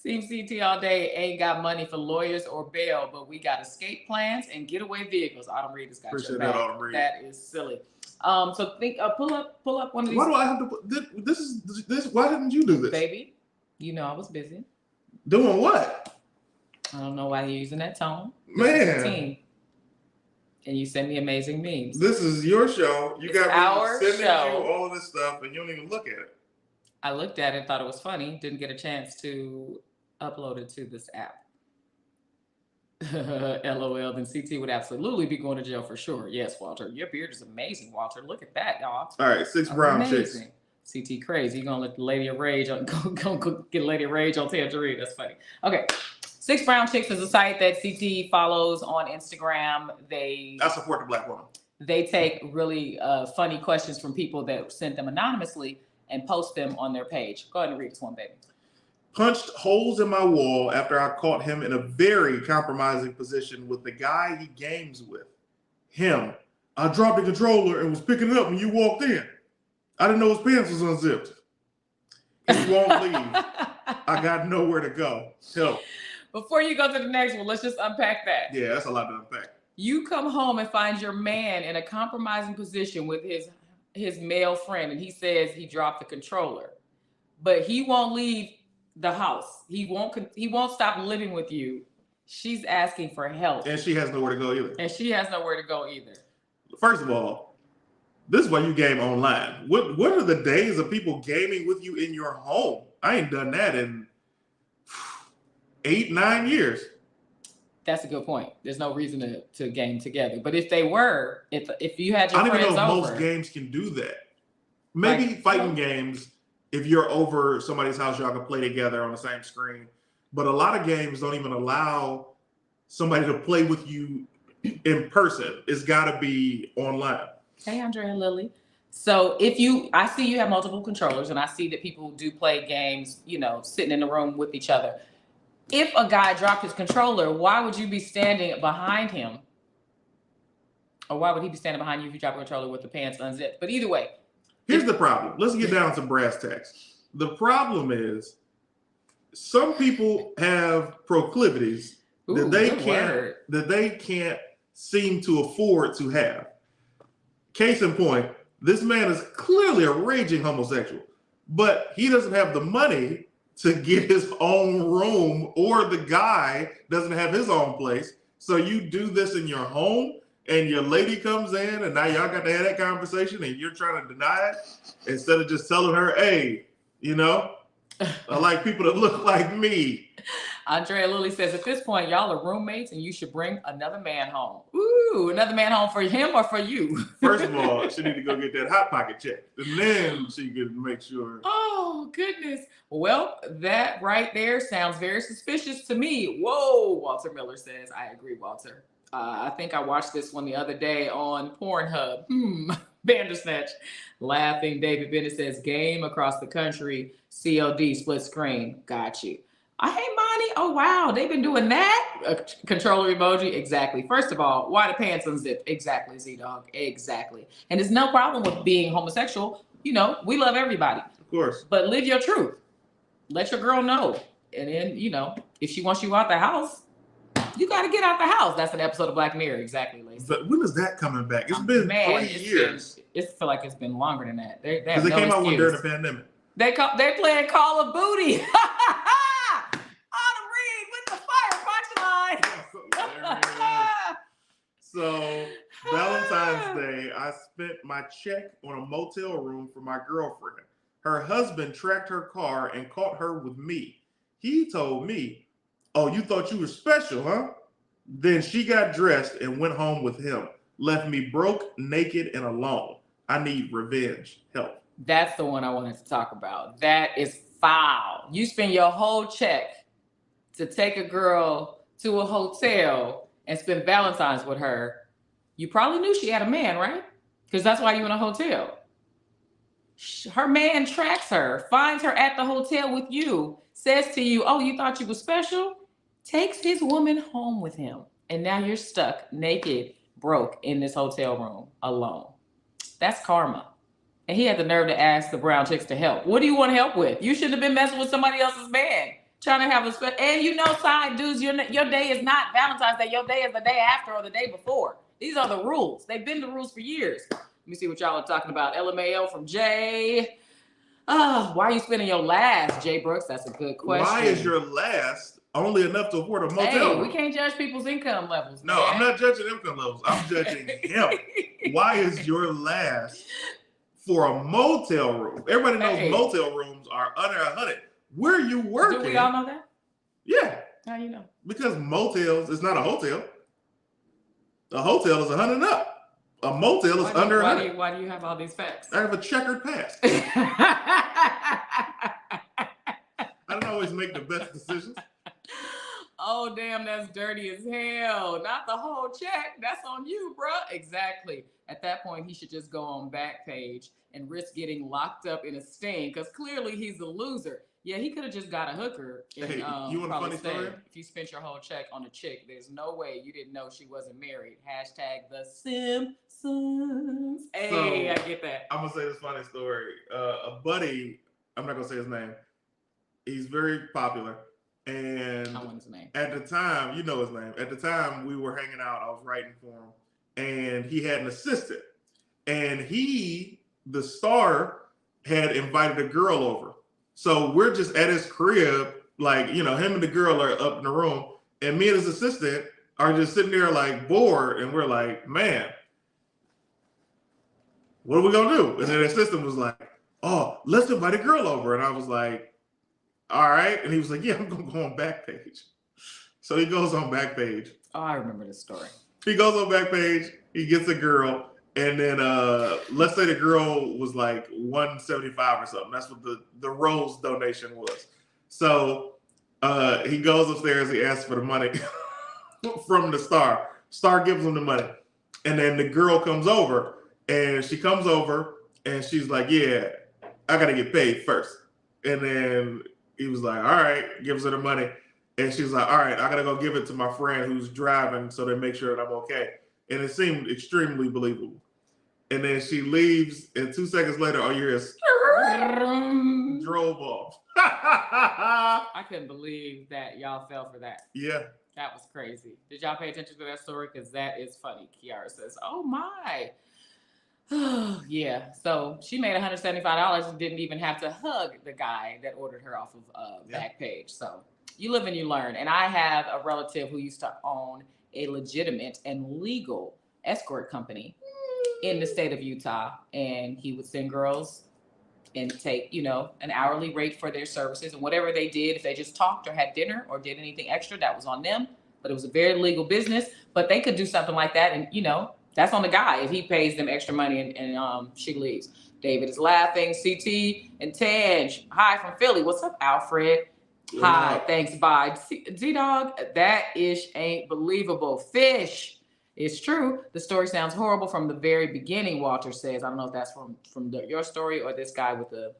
Team CT all day ain't got money for lawyers or bail, but we got escape plans and getaway vehicles. Autumn Reed has got Appreciate your that, back. Autumn Reed. That is silly. So think, pull up one of these. Why do I have to? This. Why didn't you do this, baby? You know I was busy. Doing what? I don't know why you're using that tone. Man. And you send me amazing memes. This is your show. You It's got our me sending show. you all of this stuff, and you don't even look at it. I looked at it, thought it was funny, didn't get a chance to upload it to this app. LOL, then CT would absolutely be going to jail for sure. Yes, Walter. Your beard is amazing, Walter. Look at that, y'all. All right, 6 brown chicks. CT crazy. You're gonna let the Lady of Rage on go get Lady of Rage on Tanjareen. That's funny. Okay. 6 Brown Chicks is a site that CT follows on Instagram. I support the Black woman. They take really funny questions from people that sent them anonymously and post them on their page. Go ahead and read this one, baby. Punched holes in my wall after I caught him in a very compromising position with the guy he games with. Him. I dropped the controller and was picking it up when you walked in. I didn't know his pants was unzipped. He won't leave. I got nowhere to go. Help. Before you go to the next one, let's just unpack that. Yeah, that's a lot to unpack. You come home and find your man in a compromising position with his male friend, and he says he dropped the controller, but he won't leave the house. He won't stop living with you. She's asking for help, and she has nowhere to go either. First of all, this is why you game online. What are the days of people gaming with you in your home? I ain't done that in 8-9 years. That's a good point. There's no reason to game together. But if they were, if you had your friends over. I don't even know if most games can do that. Maybe like, fighting games, if you're over somebody's house, y'all can play together on the same screen. But a lot of games don't even allow somebody to play with you in person. It's got to be online. Hey, Andrea and Lily. So I see you have multiple controllers, and I see that people do play games, sitting in the room with each other. If a guy dropped his controller, why would you be standing behind him? Or why would he be standing behind you if you drop a controller with the pants unzipped? But either way. Here's the problem. Let's get down to brass tacks. The problem is some people have proclivities that they can't seem to afford to have. Case in point, this man is clearly a raging homosexual, but he doesn't have the money to get his own room, or the guy doesn't have his own place. So you do this in your home, and your lady comes in, and now y'all got to have that conversation, and you're trying to deny it instead of just telling her, hey, I like people that look like me. Andrea Lilly says, at this point, y'all are roommates, and you should bring another man home. Ooh, another man home for him or for you? First of all, she need to go get that Hot Pocket checked, and then she can make sure. Oh, goodness. Well, that right there sounds very suspicious to me. Whoa, Walter Miller says. I agree, Walter. I think I watched this one the other day on Pornhub. Bandersnatch. Laughing. David Bennett says, game across the country, COD, split screen. Got you. Hey, Monty. Oh, wow. They've been doing that? Controller emoji. Exactly. First of all, why the pants unzipped? Exactly, Z-Dog. Exactly. And there's no problem with being homosexual. We love everybody. Of course. But live your truth. Let your girl know. And then, if she wants you out the house, you got to get out the house. That's an episode of Black Mirror. Exactly, Lacey. But when is that coming back? It's been 3 years. I feel like it's been longer than that. Because they came out during the pandemic. They playing Call of Booty. Autumn Reed with the fire punchline. So Valentine's Day, I spent my check on a motel room for my girlfriend. Her husband tracked her car and caught her with me. He told me, oh, you thought you were special, huh? Then she got dressed and went home with him. Left me broke, naked, and alone. I need revenge. Help. That's the one I wanted to talk about. That is foul. You spend your whole check to take a girl to a hotel and spend Valentine's with her. You probably knew she had a man, right? Because that's why you're in a hotel. Her man tracks her, finds her at the hotel with you, says to you, oh, you thought you were special? Takes his woman home with him. And now you're stuck, naked, broke in this hotel room alone. That's karma. And he had the nerve to ask the brown chicks to help. What do you want help with? You shouldn't have been messing with somebody else's man. Trying to have a special. And you know, side dudes, your day is not Valentine's Day. Your day is the day after or the day before. These are the rules. They've been the rules for years. Let me see what y'all are talking about. LMAO from Jay. Why are you spending your last, Jay Brooks? That's a good question. Why is your last only enough to afford a motel room? We can't judge people's income levels. No, man. I'm not judging income levels. I'm judging him. Why is your last for a motel room? Everybody knows motel rooms are under 100. Where are you working? Do we all know that? Yeah. How you know? Because motels is not a hotel. A hotel is 100 and up. A motel is under 100. Why do you have all these facts? I have a checkered past. I don't always make the best decisions. Oh, damn, that's dirty as hell. Not the whole check. That's on you, bro. Exactly. At that point, he should just go on Backpage and risk getting locked up in a sting because clearly he's a loser. Yeah, he could have just got a hooker. And, you want a funny story? If you spent your whole check on a chick, there's no way you didn't know she wasn't married. Hashtag the Simpsons. Hey, so, I get that. I'm going to say this funny story. A buddy, I'm not going to say his name. He's very popular. And I want his name. At the time, you know his name. At the time we were hanging out, I was writing for him. And he had an assistant. And he, the star, had invited a girl over. So we're just at his crib, like, you know, him and the girl are up in the room. And me and his assistant are just sitting there like bored. And we're like, man, what are we going to do? And then the assistant was like, oh, let's invite a girl over. And I was like, all right. And he was like, yeah, I'm going to go on Backpage. So he goes on Backpage. Oh, I remember this story. He goes on Backpage. He gets a girl. And then let's say the girl was like $175 or something. That's what the rose donation was. So he goes upstairs. He asks for the money from the star. Star gives him the money. And then the girl comes over. And she comes over. And she's like, yeah, I got to get paid first. And then he was like, all right. Gives her the money. And she's like, all right, I got to go give it to my friend who's driving so they make sure that I'm okay. And it seemed extremely believable. And then she leaves, and 2 seconds later, all you hear is drove off. I couldn't believe that y'all fell for that. Yeah. That was crazy. Did y'all pay attention to that story? Because that is funny. Kiara says, oh my. Yeah. So she made $175 and didn't even have to hug the guy that ordered her off of Backpage. So you live and you learn. And I have a relative who used to own a legitimate and legal escort company in the state of Utah, and he would send girls and take, you know, an hourly rate for their services, and whatever they did, if they just talked or had dinner or did anything extra, that was on them. But it was a very legal business. But they could do something like that, and you know, that's on the guy if he pays them extra money and she leaves. David is laughing. CT and Tanj, hi from Philly. What's up, Alfred? Yeah. Hi, thanks. Bye. Z-Dog, that ish ain't believable. Fish. It's true. The story sounds horrible from the very beginning, Walter says. I don't know if that's from your story or this guy with the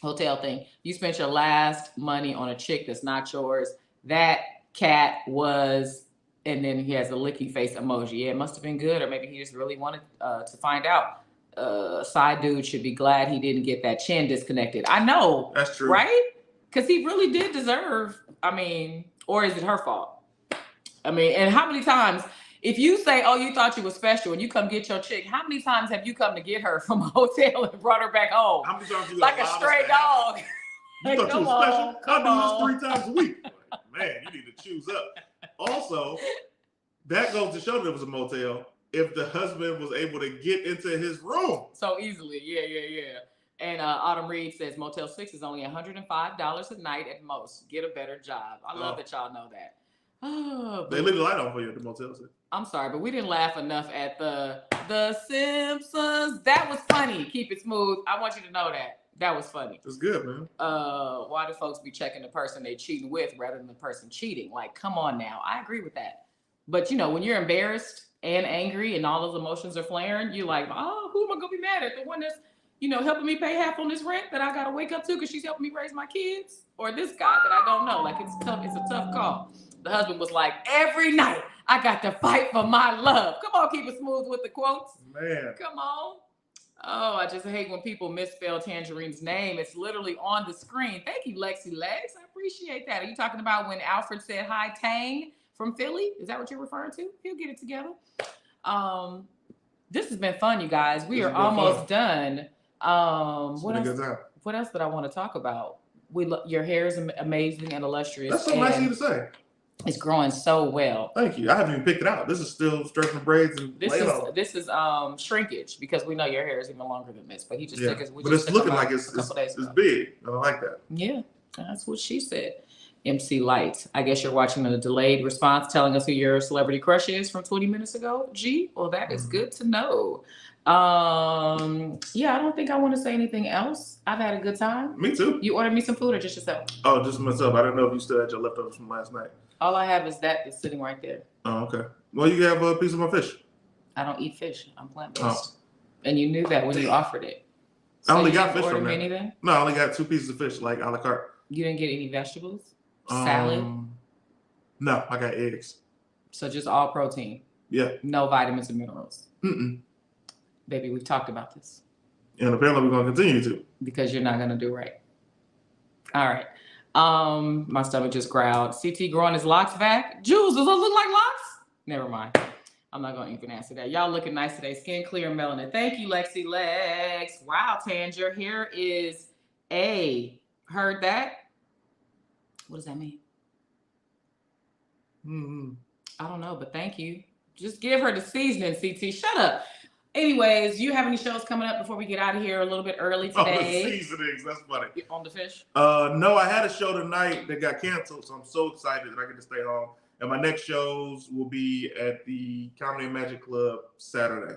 hotel thing. You spent your last money on a chick that's not yours. That cat was, and then he has a licky face emoji. Yeah, it must have been good, or maybe he just really wanted to find out. Side dude should be glad he didn't get that chin disconnected. I know. That's true. Right? Because he really did deserve, I mean, or is it her fault? I mean, and how many times... If you say, oh, you thought you were special and you come get your chick, how many times have you come to get her from a hotel and brought her back home? How many times you like a stray dog? You thought you were special? I do this 3 times a week. Man, you need to choose up. Also, that goes to show that it was a motel if the husband was able to get into his room. So easily, yeah. And Autumn Reed says Motel 6 is only $105 a night at most. Get a better job. I love that y'all know that. Oh, they leave the light on for you at the Motel 6. I'm sorry, but we didn't laugh enough at the Simpsons. That was funny. Keep it smooth. I want you to know that. That was funny. It's good, man. Why do folks be checking the person they cheating with rather than the person cheating? Like, come on now. I agree with that. But, you know, when you're embarrassed and angry and all those emotions are flaring, you're like, oh, who am I going to be mad at? The one that's, you know, helping me pay half on this rent that I got to wake up to because she's helping me raise my kids? Or this guy that I don't know. Like, it's tough. It's a tough call. The husband was like, every night I got to fight for my love. Come on, keep it smooth with the quotes. Man. Come on. Oh, I just hate when people misspell Tanjareen's name. It's literally on the screen. Thank you, Lexi Lex. I appreciate that. Are you talking about when Alfred said hi, Tang from Philly? Is that what you're referring to? He'll get it together. This has been fun, you guys. We are almost done. What else did I want to talk about? Your hair is amazing and illustrious. That's so nice of you to say. It's growing so well. Thank you. I haven't even picked it out. This is still straight from braids and this is shrinkage because we know your hair is even longer than this. But he just took his. But it's looking like it's big. I like that. Yeah, that's what she said. MC Light. I guess you're watching a delayed response telling us who your celebrity crush is from 20 minutes ago. G. Well, that is good to know. Yeah, I don't think I want to say anything else. I've had a good time. Me too. You ordered me some food or just yourself? Oh, just myself. I didn't know if you still had your leftovers from last night. All I have is that's sitting right there. Oh, okay. Well, you have a piece of my fish. I don't eat fish. I'm plant-based. Oh. And you knew that when you offered it. So I only got fish from there. Anything? No, I only got 2 pieces of fish, like a la carte. You didn't get any vegetables? Salad? No, I got eggs. So just all protein? Yeah. No vitamins and minerals? Mm-mm. Baby, we've talked about this. And apparently we're going to continue to. Because you're not going to do right. All right. My stomach just growled. CT growing his locks back. Jules, does those look like locks? Never mind. I'm not going to even answer that. Y'all looking nice today. Skin clear and melanin. Thank you, Lexi Lex. Wow, Tan, your hair is A. Heard that? What does that mean? I don't know, but thank you. Just give her the seasoning, CT. Shut up. Anyways, you have any shows coming up before we get out of here a little bit early today? Oh, the seasonings. That's funny. On the fish? No, I had a show tonight that got canceled, so I'm so excited that I get to stay home. And my next shows will be at the Comedy and Magic Club Saturday.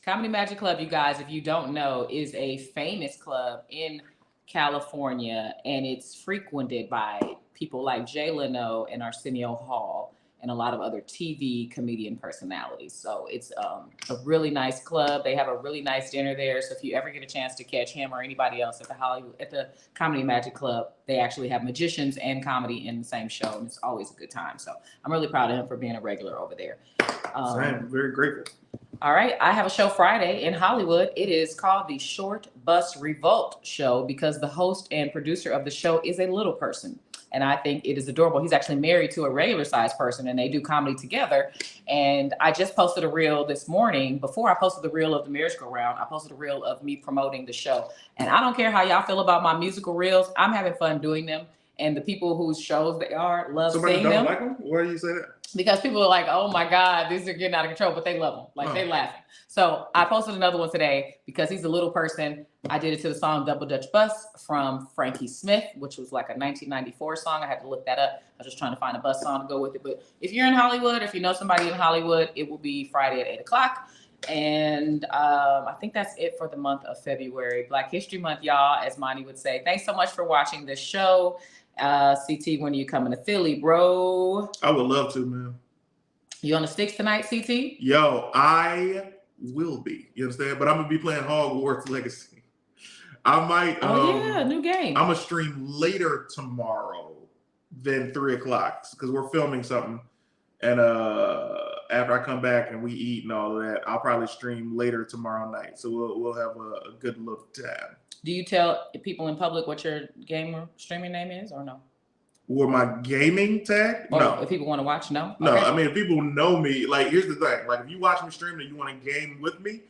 Comedy Magic Club, you guys, if you don't know, is a famous club in California, and it's frequented by people like Jay Leno and Arsenio Hall and a lot of other TV comedian personalities. So it's a really nice club. They have a really nice dinner there. So if you ever get a chance to catch him or anybody else at the Comedy Magic Club, they actually have magicians and comedy in the same show, and it's always a good time. So I'm really proud of him for being a regular over there. Same, very grateful. All right, I have a show Friday in Hollywood. It is called the Short Bus Revolt Show because the host and producer of the show is a little person. And I think it is adorable. He's actually married to a regular sized person and they do comedy together. And I just posted a reel this morning. Before I posted the reel of the marriage go round, I posted a reel of me promoting the show. And I don't care how y'all feel about my musical reels. I'm having fun doing them. And the people whose shows they are love seeing them. Like them? Why do you say that? Because people are like, oh my God, these are getting out of control, but they love them. Like they laughing. So I posted another one today because he's a little person. I did it to the song Double Dutch Bus from Frankie Smith, which was like a 1994 song. I had to look that up. I was just trying to find a bus song to go with it. But if you're in Hollywood, if you know somebody in Hollywood, it will be Friday at 8 o'clock. And I think that's it for the month of February. Black History Month, y'all, as Monty would say. Thanks so much for watching this show. CT, when are you coming to Philly, bro? I would love to, man. You on the sticks tonight, CT? Yo, I will be. You understand? But I'm gonna be playing Hogwarts Legacy. I might. New game. I'm gonna stream later tomorrow than 3 o'clock because we're filming something, and after I come back and we eat and all of that, I'll probably stream later tomorrow night. So we'll have a good little time. Do you tell people in public what your gamer streaming name is, or no? Or my gaming tag? Or no. If people want to watch, no? No, okay. I mean, if people know me, like, here's the thing. Like, if you watch me stream and you want to game with me,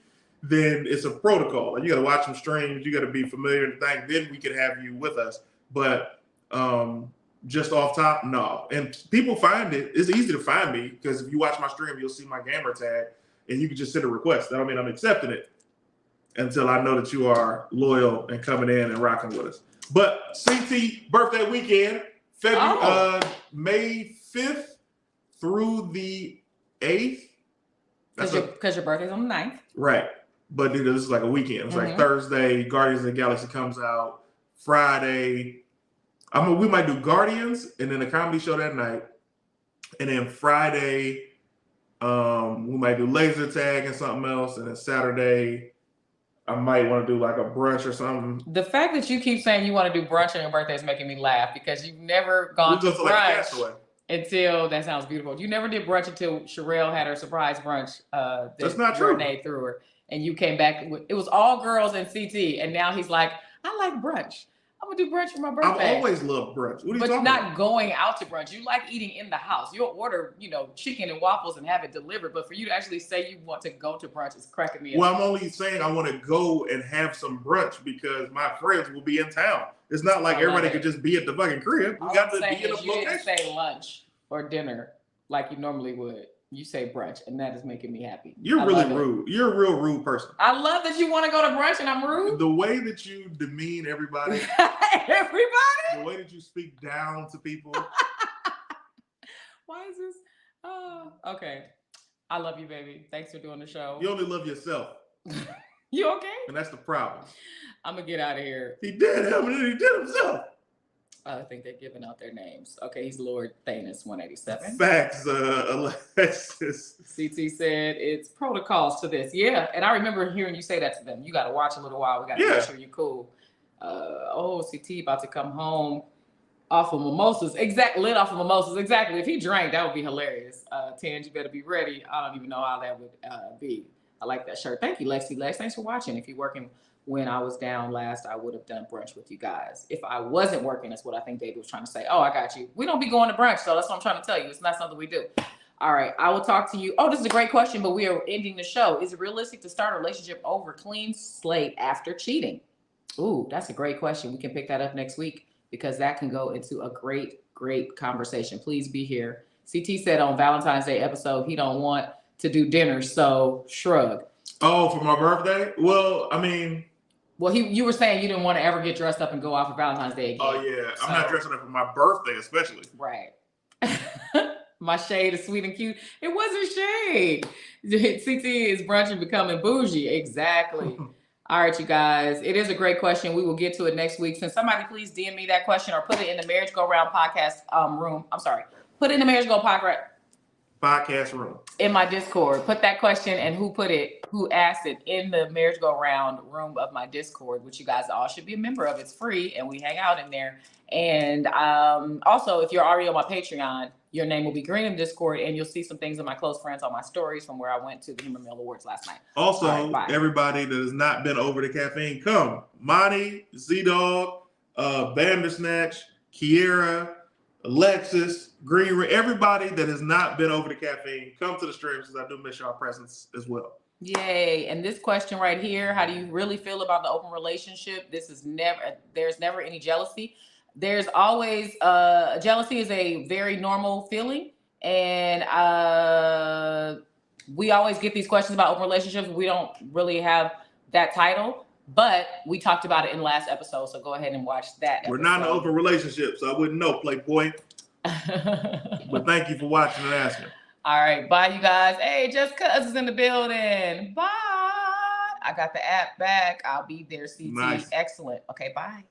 then it's a protocol. Like, you got to watch some streams. You got to be familiar with the thing. Then we can have you with us. But just off top, no. And people find it. It's easy to find me because if you watch my stream, you'll see my gamer tag, and you can just send a request. That don't mean I'm accepting it until I know that you are loyal and coming in and rocking with us. But CT birthday weekend, May 5th through the 8th. Because your birthday's on the 9th. Right. But this is like a weekend. It's like Thursday, Guardians of the Galaxy comes out. Friday, we might do Guardians and then a comedy show that night. And then Friday, we might do laser tag and something else. And then Saturday, I might want to do like a brunch or something. The fact that you keep saying you want to do brunch on your birthday is making me laugh because you've never gone to brunch. Until that sounds beautiful. You never did brunch until Sherelle had her surprise brunch. That's not true. Renee threw her, and you came back. It was all girls and CT, and now he's like, I like brunch. I'm gonna do brunch for my birthday. I've always loved brunch. What are you talking not about? Going out to brunch. You like eating in the house. You'll order, chicken and waffles and have it delivered. But for you to actually say you want to go to brunch is cracking me up. Well, I'm only saying I want to go and have some brunch because my friends will be in town. It's not like everybody could just be at the fucking crib. We got to be in a location. You didn't say lunch or dinner like you normally would. You say brunch, and that is making me happy. You're really rude. You're a real rude person. I love that you want to go to brunch and I'm rude. The way that you demean everybody. Everybody? The way that you speak down to people. Why is this? Okay. I love you, baby. Thanks for doing the show. You only love yourself. You okay? And that's the problem. I'm going to get out of here. He did him and then he did himself. I think they're giving out their names. Okay, he's Lord Thanos 187. Facts, Alexis. CT said it's protocols to this. Yeah, and I remember hearing you say that to them. You got to watch a little while. We got to make sure you're cool. CT about to come home off of mimosas. Lit off of mimosas. Exactly. If he drank, that would be hilarious. Tanj, you better be ready. I don't even know how that would be. I like that shirt. Thank you, Lexi Lex. Thanks for watching. If you're working when I was down last, I would have done brunch with you guys. If I wasn't working, that's what I think David was trying to say. Oh, I got you. We don't be going to brunch, so that's what I'm trying to tell you. It's not something we do. All right, I will talk to you. Oh, this is a great question, but we are ending the show. Is it realistic to start a relationship over clean slate after cheating? Ooh, that's a great question. We can pick that up next week because that can go into a great, great conversation. Please be here. CT said on Valentine's Day episode, he don't want to do dinner, so shrug. Oh, for my birthday? Well, I mean... Well, you were saying you didn't want to ever get dressed up and go out for Valentine's Day again. Oh, yeah. I'm not dressing up for my birthday, especially. Right. My shade is sweet and cute. It wasn't shade. CT is brunch and becoming bougie. Exactly. All right, you guys. It is a great question. We will get to it next week. Can somebody please DM me that question or put it in the Marriage Go Round podcast room? I'm sorry. Put it in the Marriage Go podcast room. In my Discord. Put that question and who asked it in the Marriage Go Round room of my Discord, which you guys all should be a member of. It's free and we hang out in there. And also, if you're already on my Patreon, your name will be green in Discord and you'll see some things of my close friends on my stories from where I went to the Humor Mill Awards last night. Also, everybody that has not been over the caffeine, come. Monty, Z-Dog, Bandersnatch, Kiera, Alexis, Green, everybody that has not been over the caffeine, come to the stream because I do miss y'all presence as well. Yay. And this question right here, how do you really feel about the open relationship? There's never any jealousy. There's always, jealousy is a very normal feeling. And we always get these questions about open relationships. We don't really have that title, but we talked about it in the last episode. So go ahead and watch that. We're not in an open relationship, so I wouldn't know, Playboy. But thank you for watching and asking. All right. Bye, you guys. Hey, Just Cuz is in the building. Bye. I got the app back. I'll be there. CT. Nice. Excellent. Okay, bye.